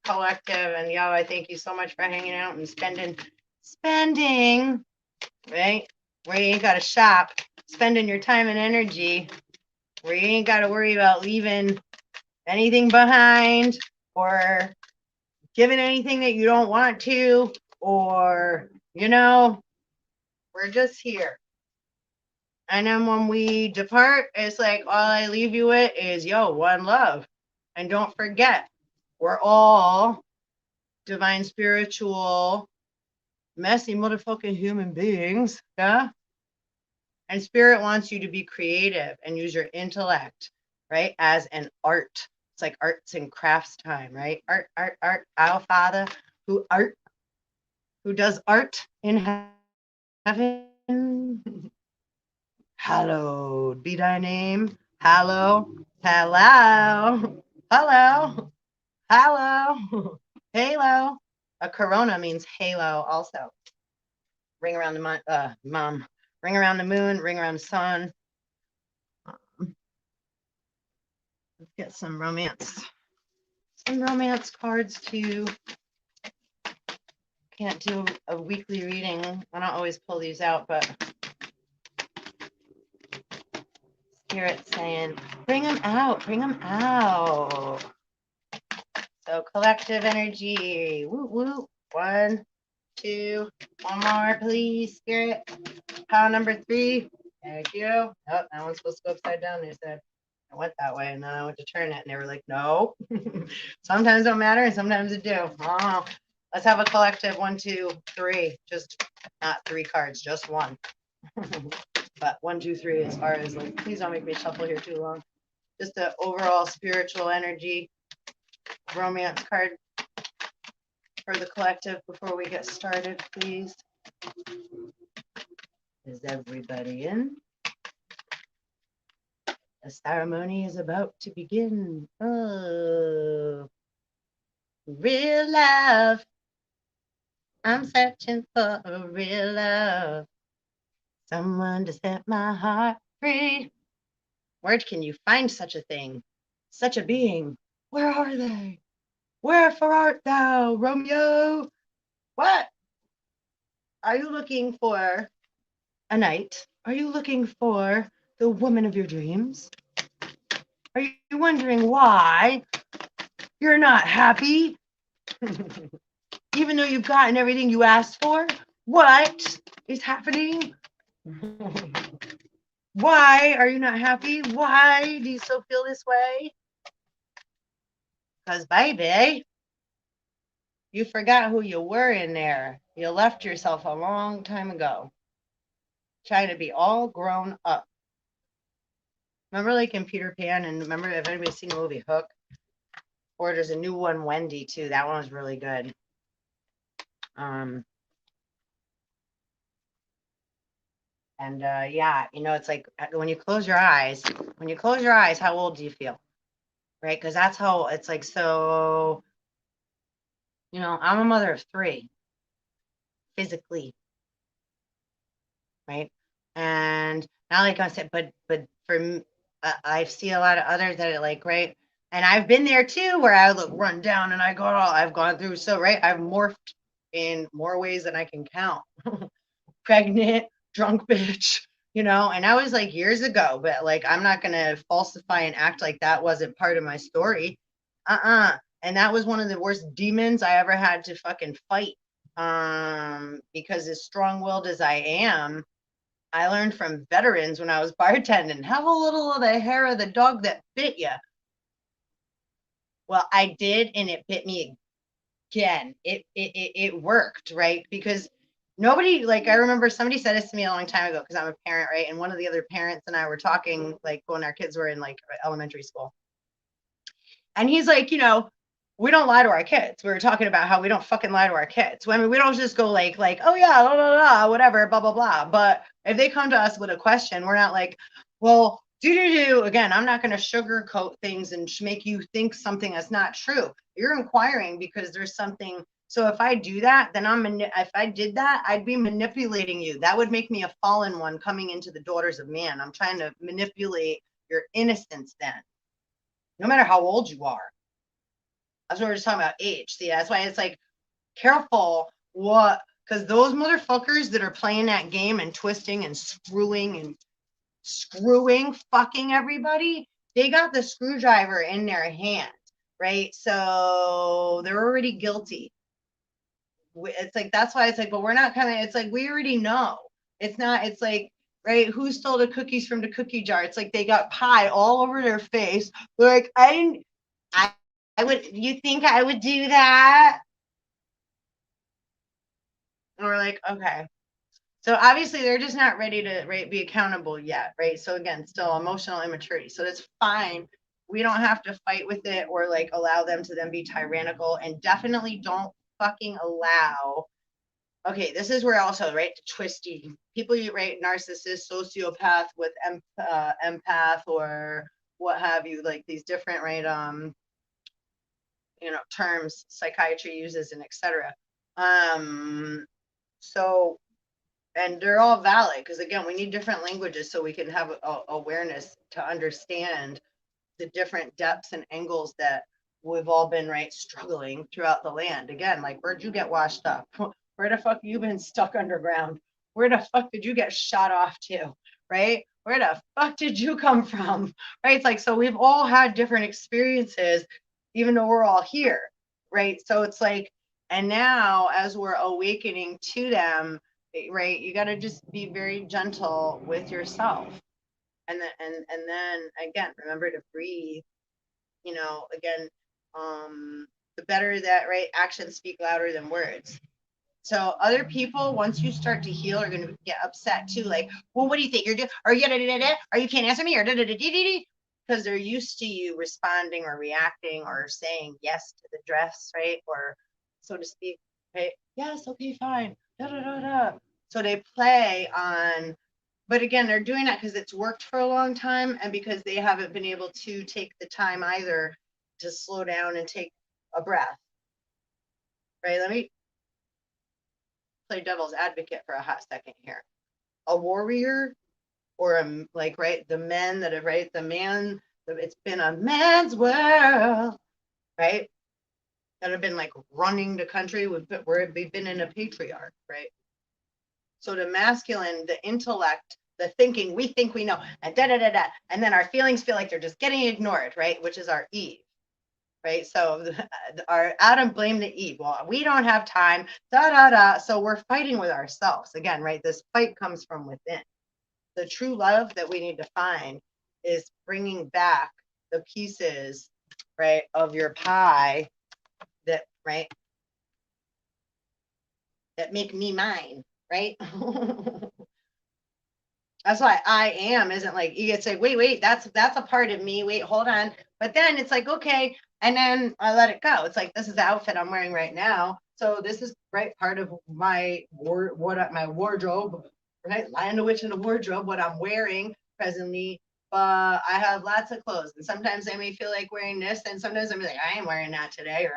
Collective, and yo, I thank you so much for hanging out and spending, right? Where you ain't got to shop, spending your time and energy, where you ain't got to worry about leaving anything behind or giving anything that you don't want to, or, we're just here. And then when we depart, it's like all I leave you with is, yo, one love. And don't forget, we're all divine, spiritual, messy motherfucking human beings. Yeah. And spirit wants you to be creative and use your intellect, right? As an art. It's like arts and crafts time, right? Art, art, art. Our Father who does art in heaven. Hallowed be thy name. Hello. Halo. Halo. A corona means halo also. Ring around the mom. Ring around the moon, ring around the sun. Let's get some romance. Some romance cards too. Can't do a weekly reading. I don't always pull these out, but Spirit's saying, bring them out, bring them out. So collective energy. Woo woo. 1, 2, one more, please, Spirit. Pile number 3. Thank you. Oh, that one's supposed to go upside down. They said I went that way, and then I went to turn it, and they were like, no. Sometimes don't matter, and sometimes it do. Oh, let's have a collective 1, 2, 3. Just not 3 cards, just 1. But 1, 2, 3, as far as like, please don't make me shuffle here too long. Just the overall spiritual energy romance card for the collective before we get started, please. Is everybody in? The ceremony is about to begin. Oh, real love. I'm searching for a real love. Someone to set my heart free. Where can you find such a thing? Such a being? Where are they? Wherefore art thou, Romeo? What? Are you looking for a knight? Are you looking for the woman of your dreams? Are you wondering why you're not happy? Even though you've gotten everything you asked for? What is happening? Why are you not happy? Why do you still feel this way? Because, baby, you forgot who you were in there. You left yourself a long time ago, trying to be all grown up. Remember, like in Peter Pan, and remember if anybody's seen the movie Hook? Or there's a new one, Wendy, too. That one was really good. Yeah, it's like when you close your eyes, how old do you feel? Right? Because that's how it's like. So, I'm a mother of 3 physically, right? And not like I said, but for I see a lot of others that are like, right? And I've been there too, where I look run down and I've gone through. So, right, I've morphed in more ways than I can count. Pregnant, drunk bitch, and that was like years ago, but like, I'm not going to falsify and act like that wasn't part of my story. And that was one of the worst demons I ever had to fucking fight. Because as strong-willed as I am, I learned from veterans when I was bartending, have a little of the hair of the dog that bit you. Well, I did, and it bit me again. It worked, right? Because nobody, like, I remember somebody said this to me a long time ago, because I'm a parent, right? And one of the other parents and I were talking, like, when our kids were in like elementary school. And he's like, we don't lie to our kids. We were talking about how we don't fucking lie to our kids. I mean, we don't just go like, oh yeah, blah, blah, blah, whatever, blah, blah, blah. But if they come to us with a question, we're not like, well, again, I'm not going to sugarcoat things and make you think something that's not true. You're inquiring because there's something So if I do that, then if I did that, I'd be manipulating you. That would make me a fallen one coming into the daughters of man. I'm trying to manipulate your innocence then, no matter how old you are. That's what we're just talking about, age. See, that's why it's like, careful what, because those motherfuckers that are playing that game and twisting and screwing, fucking everybody, they got the screwdriver in their hand, right? So they're already guilty. It's like, that's why it's like, but we're not coming, it's like, we already know. It's not, it's like, right, who stole the cookies from the cookie jar? It's like they got pie all over their face. They're like, I would, you think I would do that? And we're like, okay. So obviously they're just not ready to, right, be accountable yet, right? So again, still emotional immaturity. So that's fine. We don't have to fight with it or like allow them to then be tyrannical, and definitely don't fucking allow. Okay, this is where also, right, twisty people, right, narcissist, sociopath with empath or what have you, like these different, right, terms psychiatry uses and etc. So, and they're all valid because again, we need different languages so we can have awareness to understand the different depths and angles that we've all been, right, struggling throughout the land. Again, like, where'd you get washed up? Where the fuck you been stuck underground? Where the fuck did you get shot off to? Right? Where the fuck did you come from? Right? It's like, so we've all had different experiences, even though we're all here. Right? So it's like, and now as we're awakening to them, right, you got to just be very gentle with yourself. And then again, remember to breathe, again, the better that, right, actions speak louder than words. So other people, once you start to heal, are going to get upset too. Like, well, what do you think you're doing? Or you can't answer me, or because they're used to you responding or reacting or saying yes to the dress, right? Or so to speak, right? Yes, okay, fine. Da, da, da, da. So they play on, but again, they're doing that because it's worked for a long time and because they haven't been able to take the time either to slow down and take a breath. Right? Let me play devil's advocate for a hot second here. A warrior or like, right, the men that have, right, the man, it's been a man's world, right? That have been like running the country where we've been in a patriarch, right? So the masculine, the intellect, the thinking, we think we know, and da da da da, and then our feelings feel like they're just getting ignored, right? Which is our Eve, right? So our Adam blamed the Eve. Well, we don't have time, da da da. So we're fighting with ourselves again, right? This fight comes from within. The true love that we need to find is bringing back the pieces, right, of your pie that, right, that make me mine, right? That's why I am isn't like, you get to say, wait, that's a part of me. Wait, hold on. But then it's like, okay. And then I let it go. It's like, this is the outfit I'm wearing right now. So this is, right, part of my my wardrobe, right? Lion the Witch in the wardrobe, what I'm wearing presently. But I have lots of clothes. And sometimes I may feel like wearing this. And sometimes I'm like, I ain't wearing that today. Or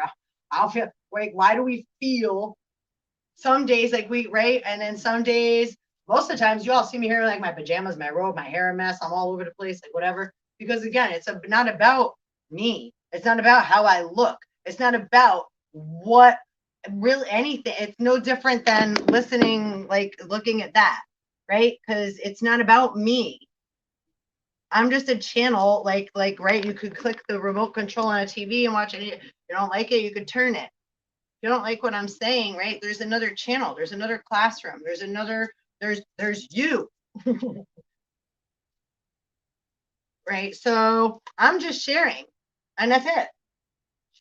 I'll feel like, why do we feel some days like we, right? And then some days, most of the times you all see me here like my pajamas, my robe, my hair a mess. I'm all over the place, like whatever. Because again, it's not about me. It's not about how I look. It's not about what really anything. It's no different than listening, like looking at that, right? Because it's not about me. I'm just a channel, like, right? You could click the remote control on a TV and watch it. If you don't like it, you could turn it. You don't like what I'm saying, right? There's another channel. There's another classroom. There's another, there's you. Right? So I'm just sharing. And that's it.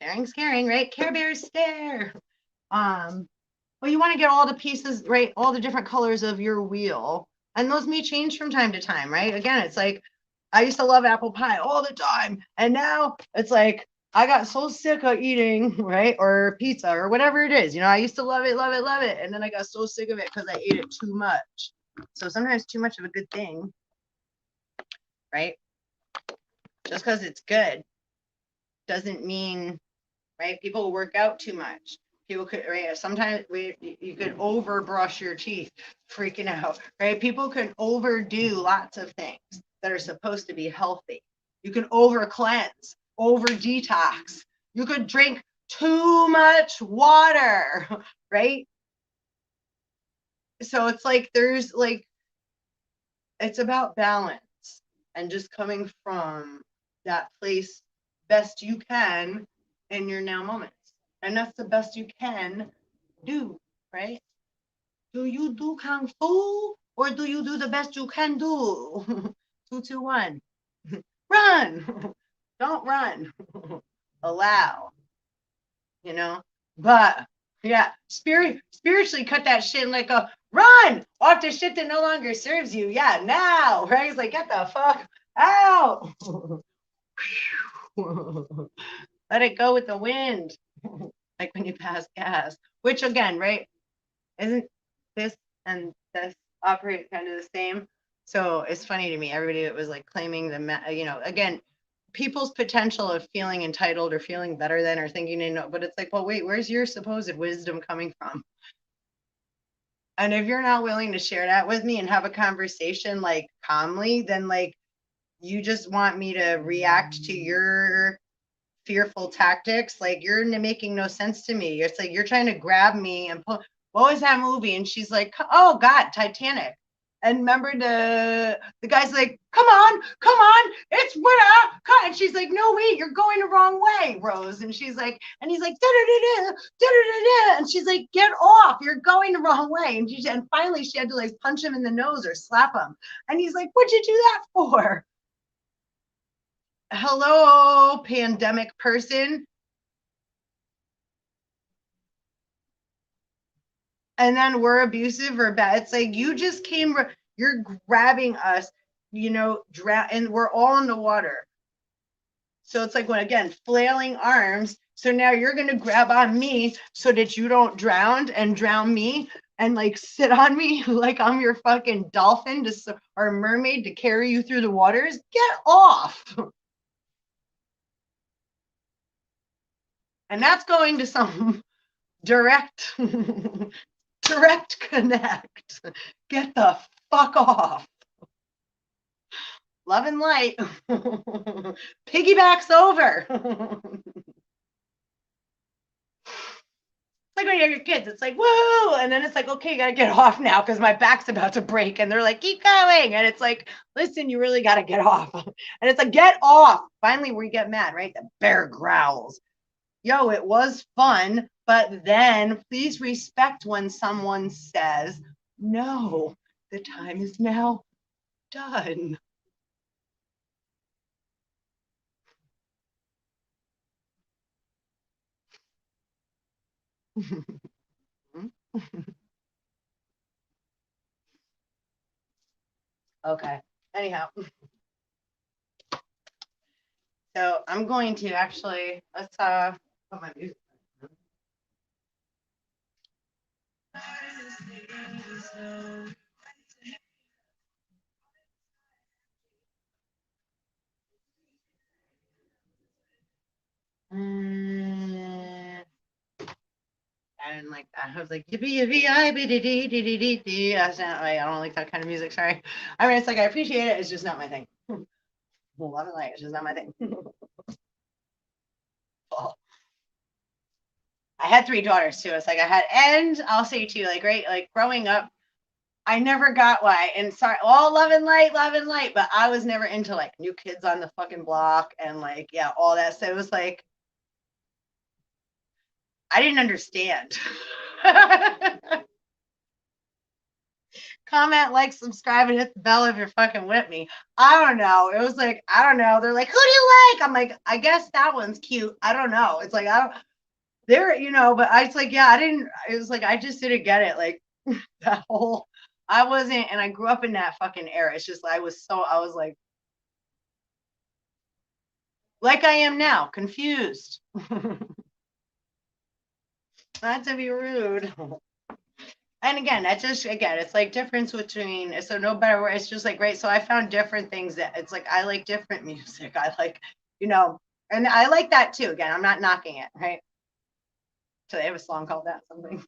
Sharing's caring, right? Care Bears stare. Well, you want to get all the pieces, right? All the different colors of your wheel. And those may change from time to time, right? Again, it's like, I used to love apple pie all the time. And now it's like, I got so sick of eating, right? Or pizza or whatever it is. I used to love it, love it, love it. And then I got so sick of it because I ate it too much. So sometimes too much of a good thing, right? Just because it's good doesn't mean, right? People work out too much. People could, right? Sometimes you could overbrush your teeth, freaking out, right? People can overdo lots of things that are supposed to be healthy. You can over cleanse, over detox. You could drink too much water, right? So it's like there's like, it's about balance and just coming from that place best you can in your now moments. And that's the best you can do, right? Do you do kung fu or do you do the best you can do? 2, 2, 1. Run. Don't run. Allow, you know? But yeah, spiritually cut that shit and like a run off the shit that no longer serves you. Yeah, now, right? It's like, get the fuck out. Let it go with the wind. Like when you pass gas, which again, right? Isn't this and this operate kind of the same? So it's funny to me, everybody that was like claiming again, people's potential of feeling entitled or feeling better than or thinking they know, but it's like, well, wait, where's your supposed wisdom coming from? And if you're not willing to share that with me and have a conversation like calmly, then like you just want me to react to your fearful tactics. Like you're making no sense to me. It's like you're trying to grab me and pull. What was that movie? And she's like, oh God, Titanic. And remember the guy's like, come on, it's what. And she's like, no, wait, you're going the wrong way, Rose. And she's like, and he's like, da da da da. And she's like, get off, you're going the wrong way. And finally she had to like punch him in the nose or slap him. And he's like, what'd you do that for? Hello, pandemic person. And then we're abusive or bad. It's like you just came, you're grabbing us, and we're all in the water. So it's like when again, flailing arms. So now you're gonna grab on me so that you don't drown and drown me and like sit on me like I'm your fucking dolphin or mermaid to carry you through the waters. Get off. And that's going to some direct direct connect. Get the fuck off. Love and light. Piggybacks over. It's like when you have your kids, it's like, whoa, and then it's like, okay, you gotta get off now because my back's about to break. And they're like, keep going. And it's like, listen, you really gotta get off. And it's like, get off. Finally, we get mad, right? The bear growls. Yo, it was fun, but then please respect when someone says, no, the time is now done. Okay. Anyhow, so I'm going to actually let's put my music. I didn't like that. I was like, yippee, yippee, I, be, dee, dee, dee, dee, dee, dee. That's not, I don't like that kind of music. Sorry. I mean, it's like, I appreciate it. It's just not my thing. Love it, like, it's just not my thing. Oh. I had 3 daughters too. It's like I had, and I'll say too, like, right, like growing up, I never got why. And sorry, all love and light, but I was never into like New Kids on the fucking Block and like, yeah, all that. So it was like, I didn't understand. Comment, like, subscribe, and hit the bell if you're fucking with me. I don't know. It was like, I don't know. They're like, who do you like? I'm like, I guess that one's cute. I don't know. It's like, I don't, they're, but I was like, yeah, I didn't, it was like, I just didn't get it. Like, that whole, I wasn't, and I grew up in that fucking era. It's just, I was like I am now, confused. Not to be rude. And again, that's just, again, it's like difference between, so no better word. It's just like, right. So I found different things that it's like, I like different music. I like, and I like that too. Again, I'm not knocking it. Right. So they have a song called that something.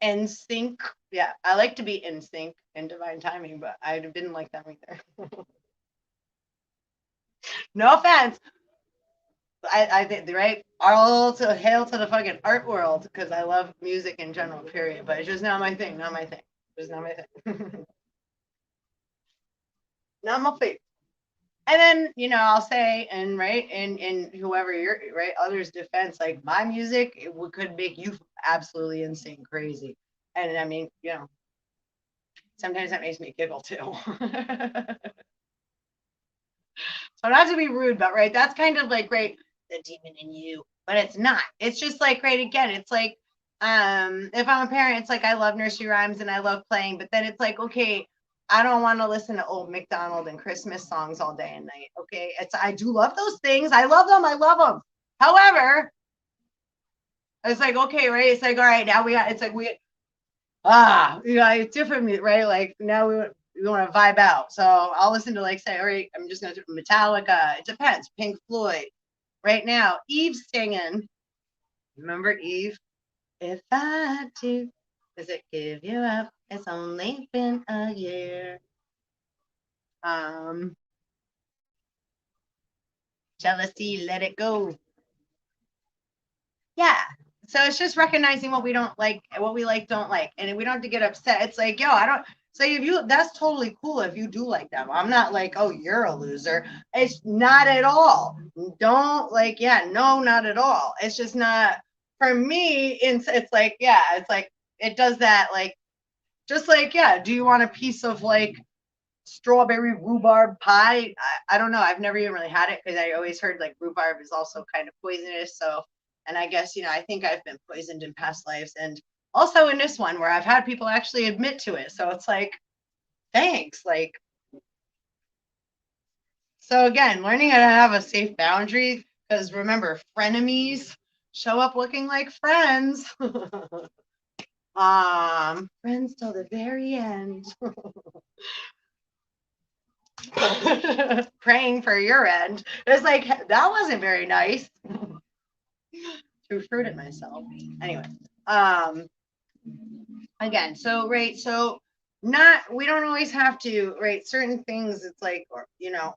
In sync. Yeah, I like to be in sync in divine timing, but I didn't like them either. No offense. I think right. All to hail to the fucking art world because I love music in general. Period. But it's just not my thing. Not my thing. It's not my thing. Not my favorite. And then I'll say, and right, in whoever you're right, others' defense, like my music, could make you absolutely insane, crazy. And I mean, sometimes that makes me giggle too. So not to be rude, but right, that's kind of like right, the demon in you, but it's not. It's just like right again. It's like if I'm a parent, it's like I love nursery rhymes and I love playing, but then it's like okay, I don't want to listen to old McDonald and Christmas songs all day and night. Okay, I do love those things. I love them. I love them. However, it's like okay, right? It's like all right, now we got. It's like it's different, right? Like now we want to vibe out. So I'll listen to like say, all right, I'm just gonna do Metallica. It depends. Pink Floyd. Right now, Eve's singing. Remember Eve? If I do, does it give you up? It's only been a year. Um, Jealousy, let it go. Yeah. So it's just recognizing what we don't like, what we like, don't like, and we don't have to get upset. It's like, yo, I don't. So if you, that's totally cool if you do like them. I'm not like, oh, you're a loser. It's not at all. Don't like, yeah, no, not at all. It's just not for me. It's like, yeah, it's like it does that, like, just like, yeah. Do you want a piece of like strawberry rhubarb pie? I don't know. I've never even really had it because I always heard like rhubarb is also kind of poisonous. So, and I guess, I think I've been poisoned in past lives and also in this one where I've had people actually admit to it. So it's like, thanks. Like, so again, learning how to have a safe boundary because remember, frenemies show up looking like friends. Friends till the very end. Praying for your end. It's like that wasn't very nice. Threw fruit at myself. Anyway, again, so right, so not we don't always have to right certain things. It's like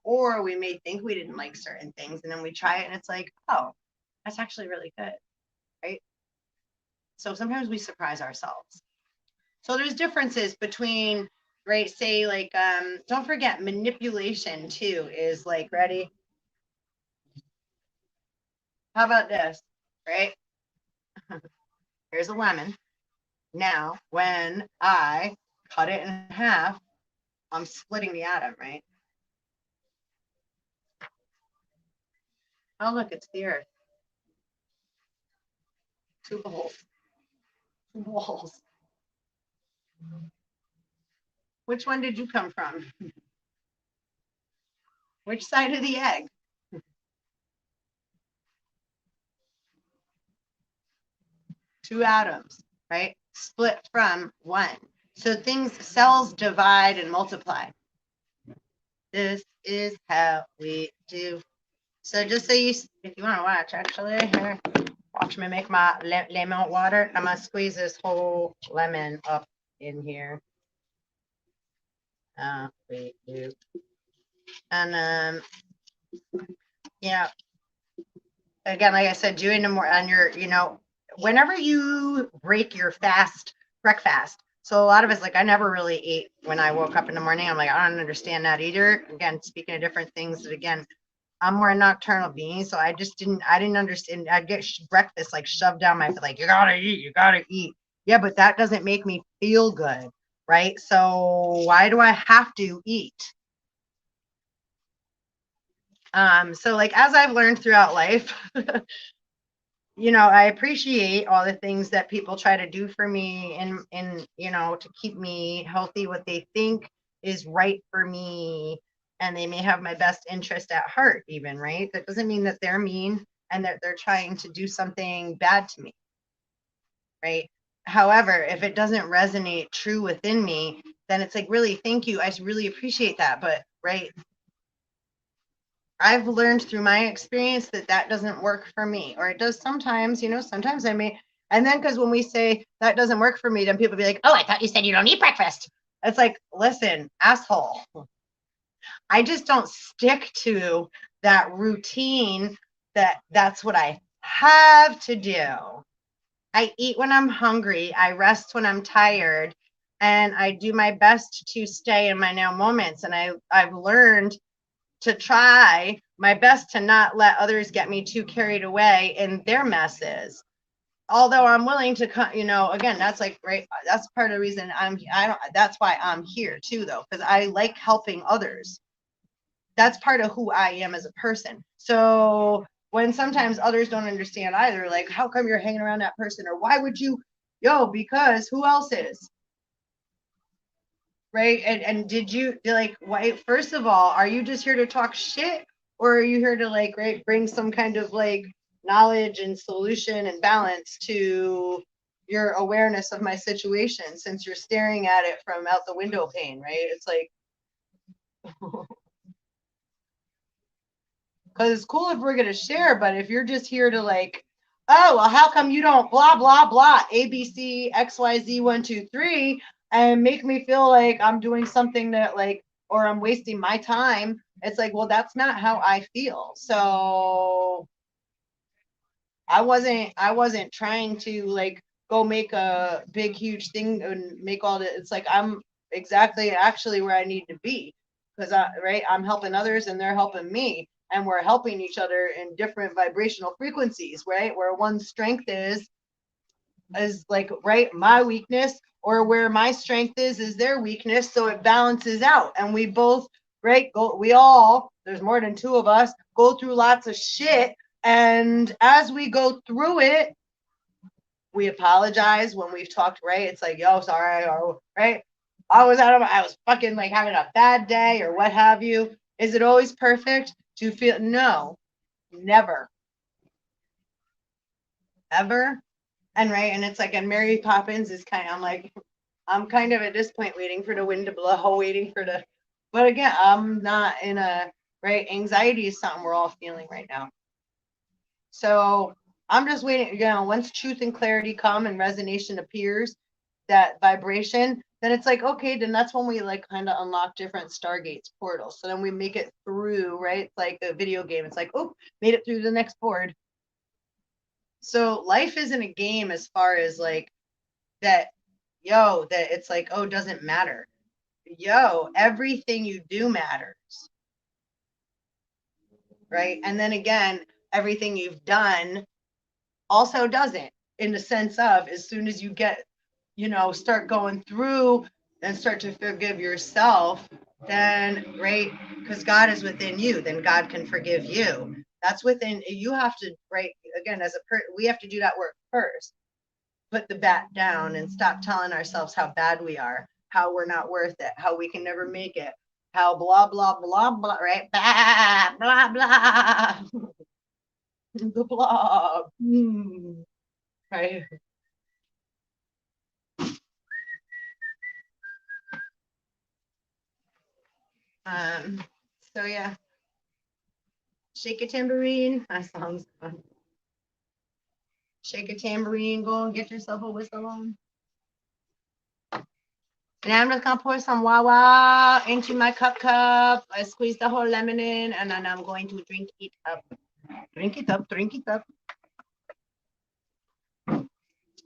or we may think we didn't like certain things, and then we try it, and it's like, oh, that's actually really good, right? So sometimes we surprise ourselves. So there's differences between right, say like don't forget manipulation too is like ready. How about this, right? Here's a lemon. Now, when I cut it in half, I'm splitting the atom, right? Oh, look, it's the earth. Two holes. Two walls. Which one did you come from? Which side of the egg? Two atoms, right? Split from one. So cells divide and multiply. This is how we do. So just so if you want to watch, actually, here, watch me make my lemon water. I'm going to squeeze this whole lemon up in here. We do. And, again, like I said, doing them more on your, whenever you break your breakfast. So a lot of us, like, I never really ate when I woke up in the morning. I'm like, I don't understand that either. Again, speaking of different things, that again, I'm more a nocturnal being, so I didn't understand. I'd get breakfast like shoved down my, like, you gotta eat. Yeah, but that doesn't make me feel good, right? So why do I have to eat? So like as I've learned throughout life, I appreciate all the things that people try to do for me and to keep me healthy, what they think is right for me, and they may have my best interest at heart even, right? That doesn't mean that they're mean and that they're trying to do something bad to me, right? However, if it doesn't resonate true within me, then it's like, really, thank you, I really appreciate that, but right, I've learned through my experience that that doesn't work for me, or it does sometimes, you know, sometimes I may, and then because when we say that doesn't work for me, then people be like, oh, I thought you said you don't eat breakfast. It's like, listen, asshole, I just don't stick to that routine that's what I have to do. I eat when I'm hungry, I rest when I'm tired, and I do my best to stay in my now moments. And I've learned to try my best to not let others get me too carried away in their messes. Although I'm willing to, you know, again, that's like, right. That's part of the reason that's why I'm here too, though, because I like helping others. That's part of who I am as a person. So when sometimes others don't understand either, like, how come you're hanging around that person? Or why would you, because who else is? Right. And did you like, why, first of all, are you just here to talk shit? Or are you here to like, right, bring some kind of like knowledge and solution and balance to your awareness of my situation, since you're staring at it from out the window pane, right? It's like, because it's cool if we're going to share, but if you're just here to like, oh, well, how come you don't blah, blah, blah, ABC, XYZ, 1, 2, 3, and make me feel like I'm doing something that like, or I'm wasting my time. It's like, well, that's not how I feel. So I wasn't trying to like go make a big, huge thing and make all the, it's like, I'm exactly actually where I need to be, because I'm helping others and they're helping me. And we're helping each other in different vibrational frequencies, right? Where one strength is like, right, my weakness, or where my strength is their weakness. So it balances out. And we both, right, we all, there's more than two of us, go through lots of shit. And as we go through it, we apologize when we've talked, right? It's like, yo, sorry, or right. I was fucking like having a bad day or what have you. Is it always perfect? Do you feel, no, never, ever. And right, and it's like, and Mary Poppins is kind of, I'm kind of at this point waiting for the wind to blow, waiting for the, but again, I'm not in a, right, anxiety is something we're all feeling right now. So I'm just waiting, once truth and clarity come and resonation appears, that vibration, then it's like, okay, then that's when we like kind of unlock different stargates, portals. So then we make it through, right? It's like a video game. It's like, oh, made it through the next board. So life isn't a game as far as like that, that it's like, oh, doesn't matter. Everything you do matters. Right. And then again, everything you've done also doesn't, in the sense of, as soon as you get, start going through and start to forgive yourself, then, right, because God is within you, then God can forgive you. That's within you. Have to, right, again, we have to do that work first. Put the bat down and stop telling ourselves how bad we are, how we're not worth it, how we can never make it, how blah blah blah blah, right? Blah blah blah. The blah. Right. So yeah, shake a tambourine. That sounds fun. Shake a tambourine, go and get yourself a whistle on. And I'm just gonna pour some wawa into my cup. I squeeze the whole lemon in, and then I'm going to drink it up. Drink it up, drink it up.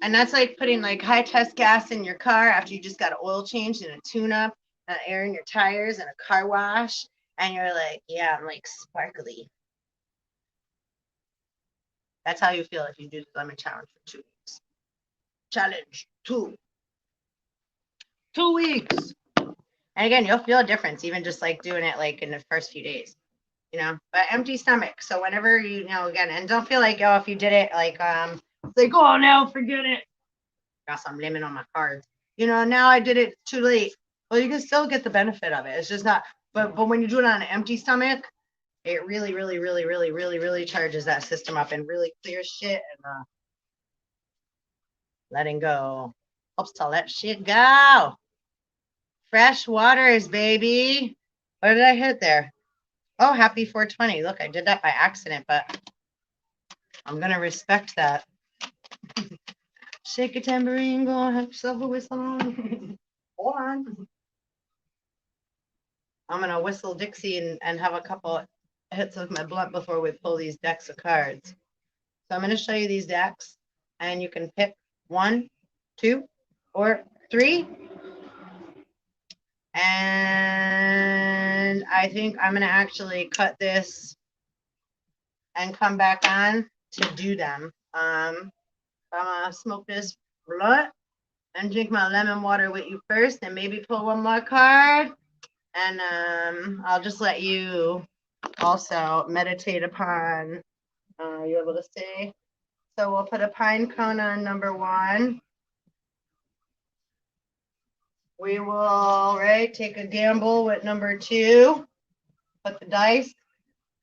And that's like putting like high test gas in your car after you just got an oil change and a tune up, and air in your tires and a car wash. And you're like, yeah, I'm like sparkly. That's how you feel if you do the lemon challenge for 2 weeks. Challenge 2 weeks. And again, you'll feel a difference, even just like doing it like in the first few days, but empty stomach. So whenever again, and don't feel like, if you did it like, it's like, oh, now forget it. Got some lemon on my cards. Now I did it too late. Well, you can still get the benefit of it. It's just not, but when you do it on an empty stomach, it really, really, really, really, really, really charges that system up and really clears shit, and letting go helps to let shit go. Fresh waters, baby. What did I hit there? Oh, happy 420. Look, I did that by accident, but I'm going to respect that. Shake a tambourine, go have yourself a whistle on. Hold on. I'm going to whistle Dixie and have a couple hits of my blunt before we pull these decks of cards. So I'm going to show you these decks, and you can pick 1, 2, or 3. And I think I'm going to actually cut this and come back on to do them. I'm going to smoke this blunt and drink my lemon water with you first, and maybe pull one more card. And I'll just let you also meditate upon, you able to see? So we'll put a pine cone on number 1. We will, take a gamble with number 2, put the dice,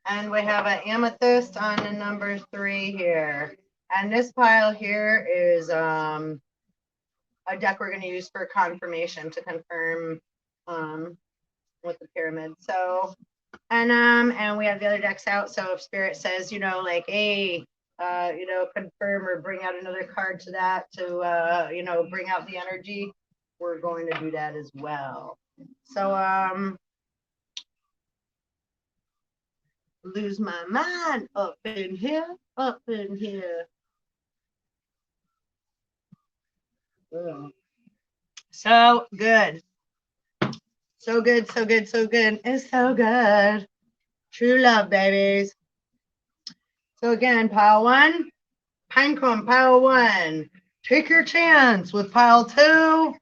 and we have an amethyst on the number 3 here. And this pile here is a deck we're going to use for confirmation to confirm with the pyramid. So, and we have the other decks out. So if Spirit says, like, hey, confirm or bring out another card to that to, bring out the energy, we're going to do that as well. So, lose my mind up in here. So good. So good. It's so good. True love, babies. So again, pile 1, pinecone, pile 1. Take your chance with pile 2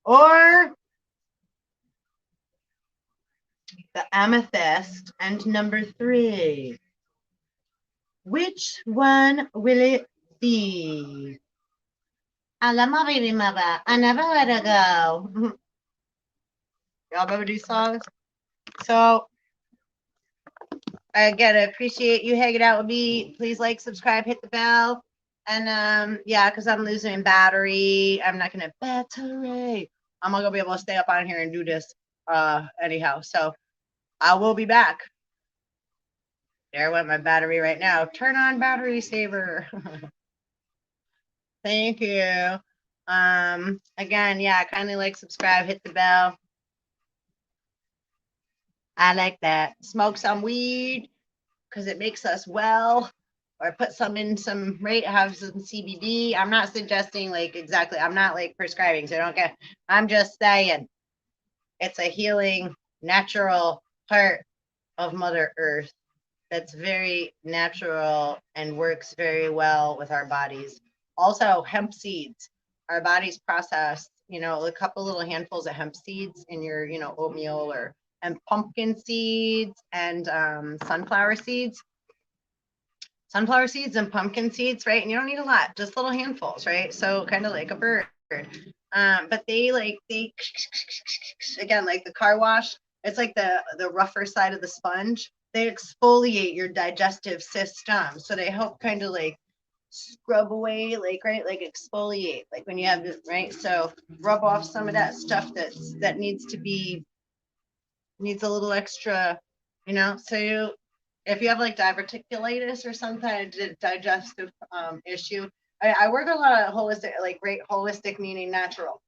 or the amethyst and number 3. Which one will it be? I love my baby mother. I never let her go. Y'all remember these songs? So, again, I appreciate you hanging out with me. Please like, subscribe, hit the bell. And yeah, because I'm losing battery. I'm not gonna battery. I'm not gonna be able to stay up on here and do this anyhow. So I will be back. There went my battery right now. Turn on battery saver. Thank you. Again, yeah, kindly like, subscribe, hit the bell. I like that. Smoke some weed because it makes us well, or put some in some, have some CBD. I'm not suggesting like exactly, I'm not like prescribing, so don't get, I'm just saying it's a healing, natural part of Mother Earth that's very natural and works very well with our bodies. Also, hemp seeds. Our bodies process, a couple little handfuls of hemp seeds in your, oatmeal and pumpkin seeds and sunflower seeds. Sunflower seeds and pumpkin seeds, right? And you don't need a lot, just little handfuls, right? So kind of like a bird. But they again, like the car wash, it's like the rougher side of the sponge. They exfoliate your digestive system. So they help kind of like scrub away, like exfoliate, like when you have this, right? So rub off some of that stuff that needs a little extra, so if you have like diverticulitis or some kind of digestive issue, I work a lot of holistic, like great holistic meaning natural.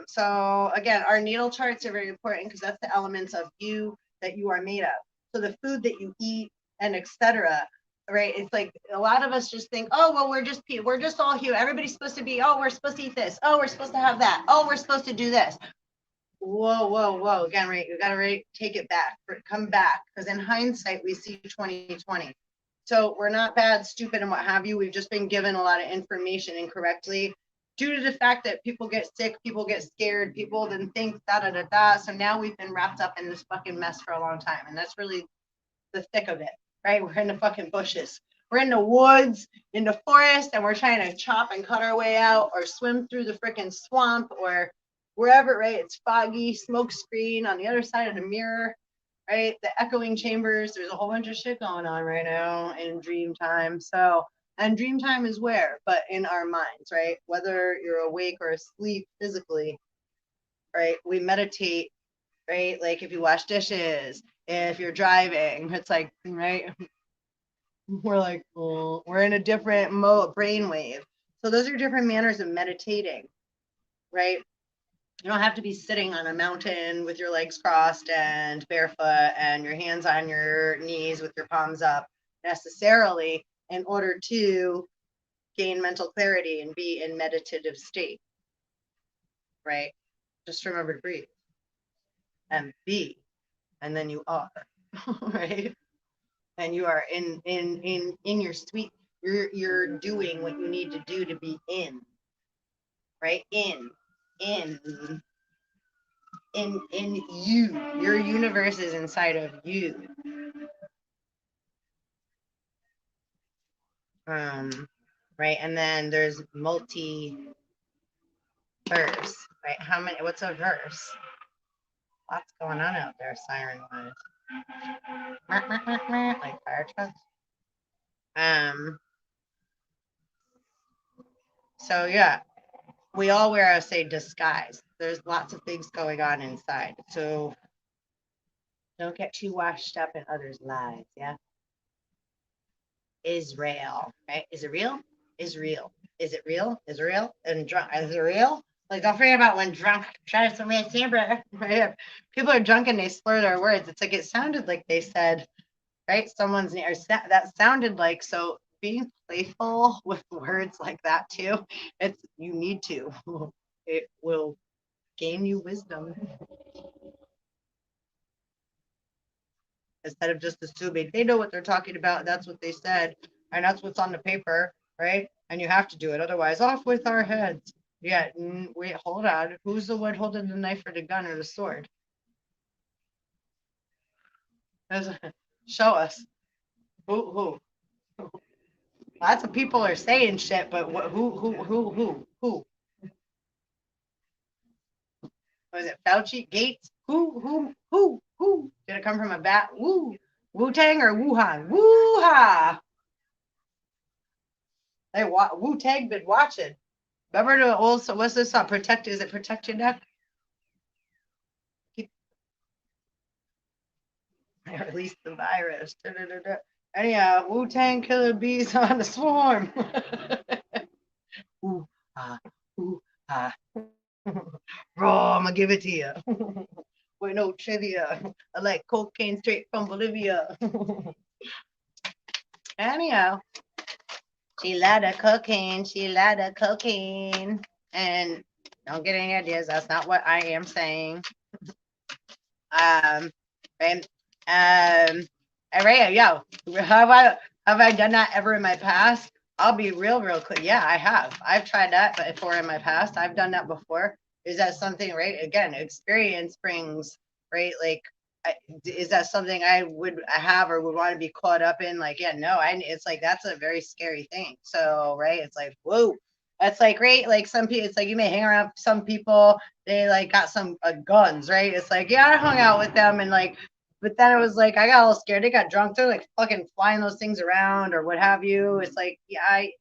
So again, our natal charts are very important because that's the elements of you that you are made of. So the food that you eat and etc. Right? It's like a lot of us just think, oh well, we're just all here. Everybody's supposed to be, oh, we're supposed to eat this. Oh, we're supposed to have that. Oh, we're supposed to do this. Whoa. Again, right? You got to take it back, come back. Because in hindsight, we see 2020. So we're not bad, stupid, and what have you. We've just been given a lot of information incorrectly due to the fact that people get sick, people get scared, people then think da. So now we've been wrapped up in this fucking mess for a long time. And that's really the thick of it, right? We're in the fucking bushes. We're in the woods, in the forest, and we're trying to chop and cut our way out or swim through the freaking swamp or wherever, right? It's foggy, smoke screen on the other side of the mirror, right? The echoing chambers. There's a whole bunch of shit going on right now in dream time. So, and dream time is where? But in our minds, right? Whether you're awake or asleep physically, right? We meditate, right? Like if you wash dishes, If you're driving, it's like, right? We're like, oh, we're in a different brainwave. So those are different manners of meditating, right? You don't have to be sitting on a mountain with your legs crossed and barefoot and your hands on your knees with your palms up necessarily in order to gain mental clarity and be in meditative state, right? Just remember to breathe and be, and then you are, right? And you are in your sweet, you're doing what you need to do to be in, right? In in you. Your universe is inside of you. Right? And then there's multi-verse, right? How many, what's a verse? Lots going on out there, siren wise. Like fire trucks. So yeah, we all wear a say disguise. There's lots of things going on inside. So don't get too washed up in others' lives, yeah? Israel, right? Is it real? Is real. Is it real? Is it real? And drunk. Is it real? Like, don't forget about when drunk tries to make timber, right? People are drunk and they slur their words. It's like it sounded like they said, right? Someone's name, that sounded like, so being playful with words like that too, it's, you need to. It will gain you wisdom instead of just assuming they know what they're talking about. That's what they said, and that's what's on the paper, right? And you have to do it. Otherwise, off with our heads. Yeah, wait, hold on. Who's the one holding the knife or the gun or the sword? Show us. Who? Lots of people are saying shit, but who? Was it Fauci? Gates? Who? Did it come from a bat? Wu-Tang or Wuhan? Woo-ha! Hey, Wu-Tang been watching. Remember the old, so what's this? Protect, is it protect your neck? Keep, release the virus. Da, da, da, da. Anyhow, Wu-Tang killer bees on the swarm. Ooh, ah, ooh, ah. Raw, I'm gonna give it to you. With no trivia. I like cocaine straight from Bolivia. Anyhow, she lied to cocaine. She lied to cocaine. And don't get any ideas. That's not what I am saying. Right. Araya, yo, have I done that ever in my past? I'll be real clear. Yeah, I have. I've tried that before in my past. I've done that before. Is that something, right? Again, experience brings, right? Like, is that something I have or would want to be caught up in? Like, yeah, no, it's like, that's a very scary thing. So, right. It's like, whoa, that's like, right. Like some people, it's like, you may hang around some people, they like got some guns, right? It's like, yeah, I hung out with them and like, but then it was like, I got a little scared. They got drunk. They're like fucking flying those things around or what have you. It's like, yeah, I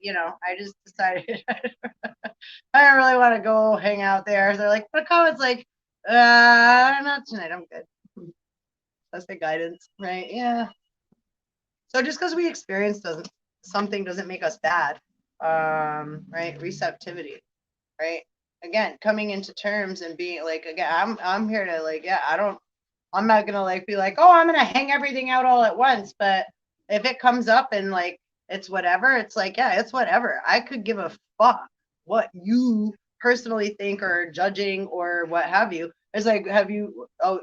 just decided I don't really want to go hang out there. They're like, but it's like, not tonight. I'm good. That's the guidance, right? Yeah. So just because we experience something doesn't make us bad. Right? Receptivity, right? Again, coming into terms and being like, again, I'm here to like, yeah, I'm not gonna like be like, oh, I'm gonna hang everything out all at once. But if it comes up and like it's whatever, it's like, yeah, it's whatever. I could give a fuck what you personally think or judging or what have you. It's like, have you oh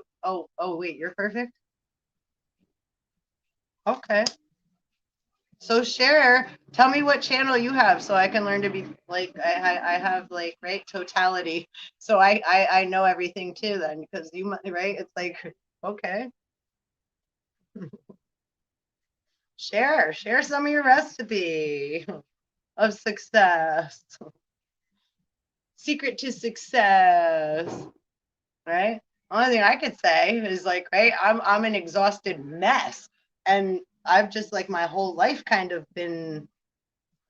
wait, you're perfect? Okay. So share, tell me what channel you have so I can learn to be like I have like right totality. So I know everything too then because you might right. It's like okay. Share some of your recipe of success. Secret to success. Right? Only thing I could say is like, right, I'm an exhausted mess. And I've just like my whole life kind of been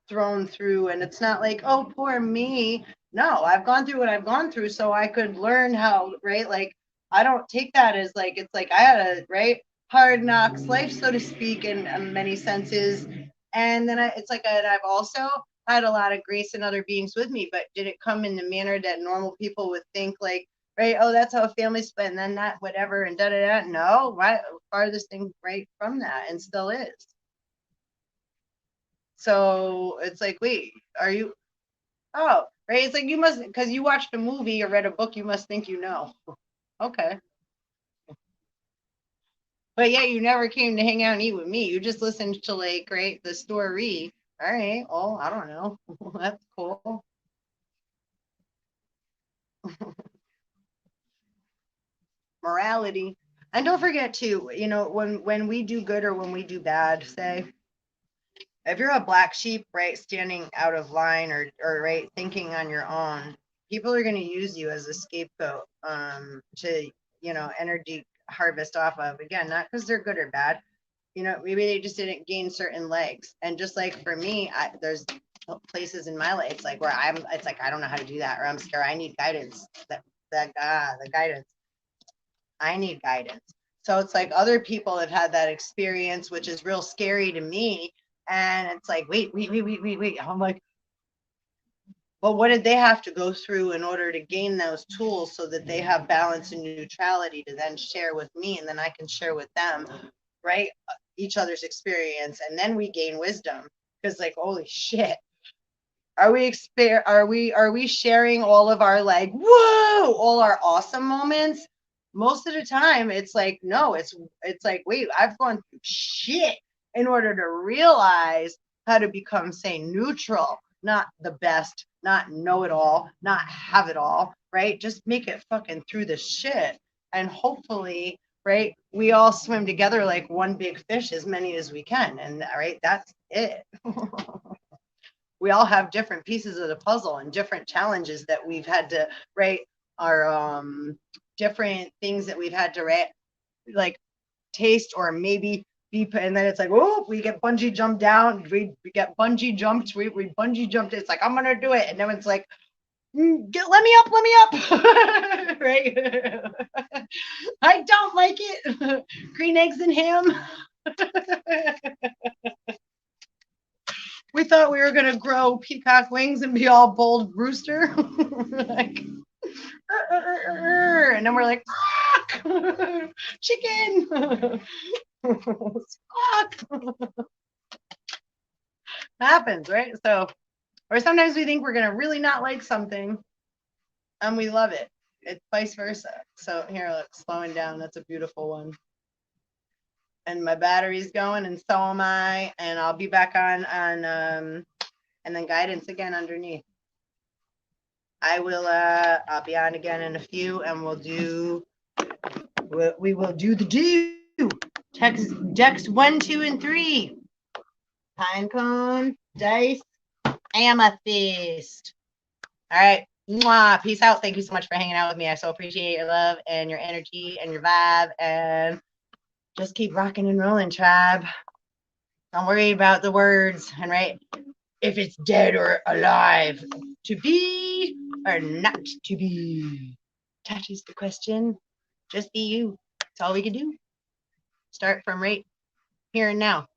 thrown through and it's not like, oh, poor me. No, I've gone through what I've gone through so I could learn how, right? Like I don't take that as like, it's like I had a, right? hard knocks life, so to speak, in many senses. And then it's like I've also had a lot of grace and other beings with me, but did it come in the manner that normal people would think, like, right? Oh, that's how a family split, and then that, whatever, and da da da. No, right? Farthest thing right from that, and still is. So it's like, wait, are you? Oh, right. It's like you must, because you watched a movie or read a book, you must think you know. Okay. But yeah, you never came to hang out and eat with me. You just listened to, like, right, the story. All right. Oh, I don't know. That's cool. Morality. And don't forget too, when we do good or when we do bad, say, if you're a black sheep, right, standing out of line, or right, thinking on your own, people are going to use you as a scapegoat, to, energy harvest off of. Again, not because they're good or bad, maybe they just didn't gain certain legs. And just like for me, there's places in my life, it's like, it's like, I don't know how to do that, or I'm scared, I need guidance. The guidance. I need guidance. So it's like other people have had that experience, which is real scary to me. And it's like, wait. I'm like, well, what did they have to go through in order to gain those tools so that they have balance and neutrality to then share with me, and then I can share with them, right? Each other's experience, and then we gain wisdom. Because, like, holy shit, are we sharing all of our, like, whoa, all our awesome moments? Most of the time it's like, no, it's like, wait, I've gone through shit in order to realize how to become, say, neutral, not the best, not know it all, not have it all, right? Just make it fucking through the shit. And hopefully, right, we all swim together like one big fish, as many as we can. And right, that's it. We all have different pieces of the puzzle and different challenges that we've had to, right, our different things that we've had to, right, like, taste, or maybe be, and then it's like, oh, we get bungee jumped down, we get bungee jumped, we bungee jumped, it's like, I'm gonna do it, and then it's like, let me up, right? I don't like it. Green eggs and ham. We thought we were gonna grow peacock wings and be all bold rooster. Like, and then we're like, fuck, chicken. Fuck. Happens, right? So, or sometimes we think we're gonna really not like something, and we love it. It's vice versa. So here, look, slowing down. That's a beautiful one. And my battery's going, and so am I. And I'll be back on, and then guidance again underneath. I'll be on again in a few, and we will do the do. Decks 1, 2, and 3. Pine cone, dice, amethyst. All right. Mwah. Peace out. Thank you so much for hanging out with me. I so appreciate your love and your energy and your vibe. And just keep rocking and rolling, tribe. Don't worry about the words. And right, if it's dead or alive, to be or not to be, that is the question. Just be you. That's all we can do. Start from right here and now.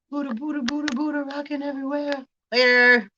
Buddha, Buddha, Buddha, Buddha, rocking everywhere. Later.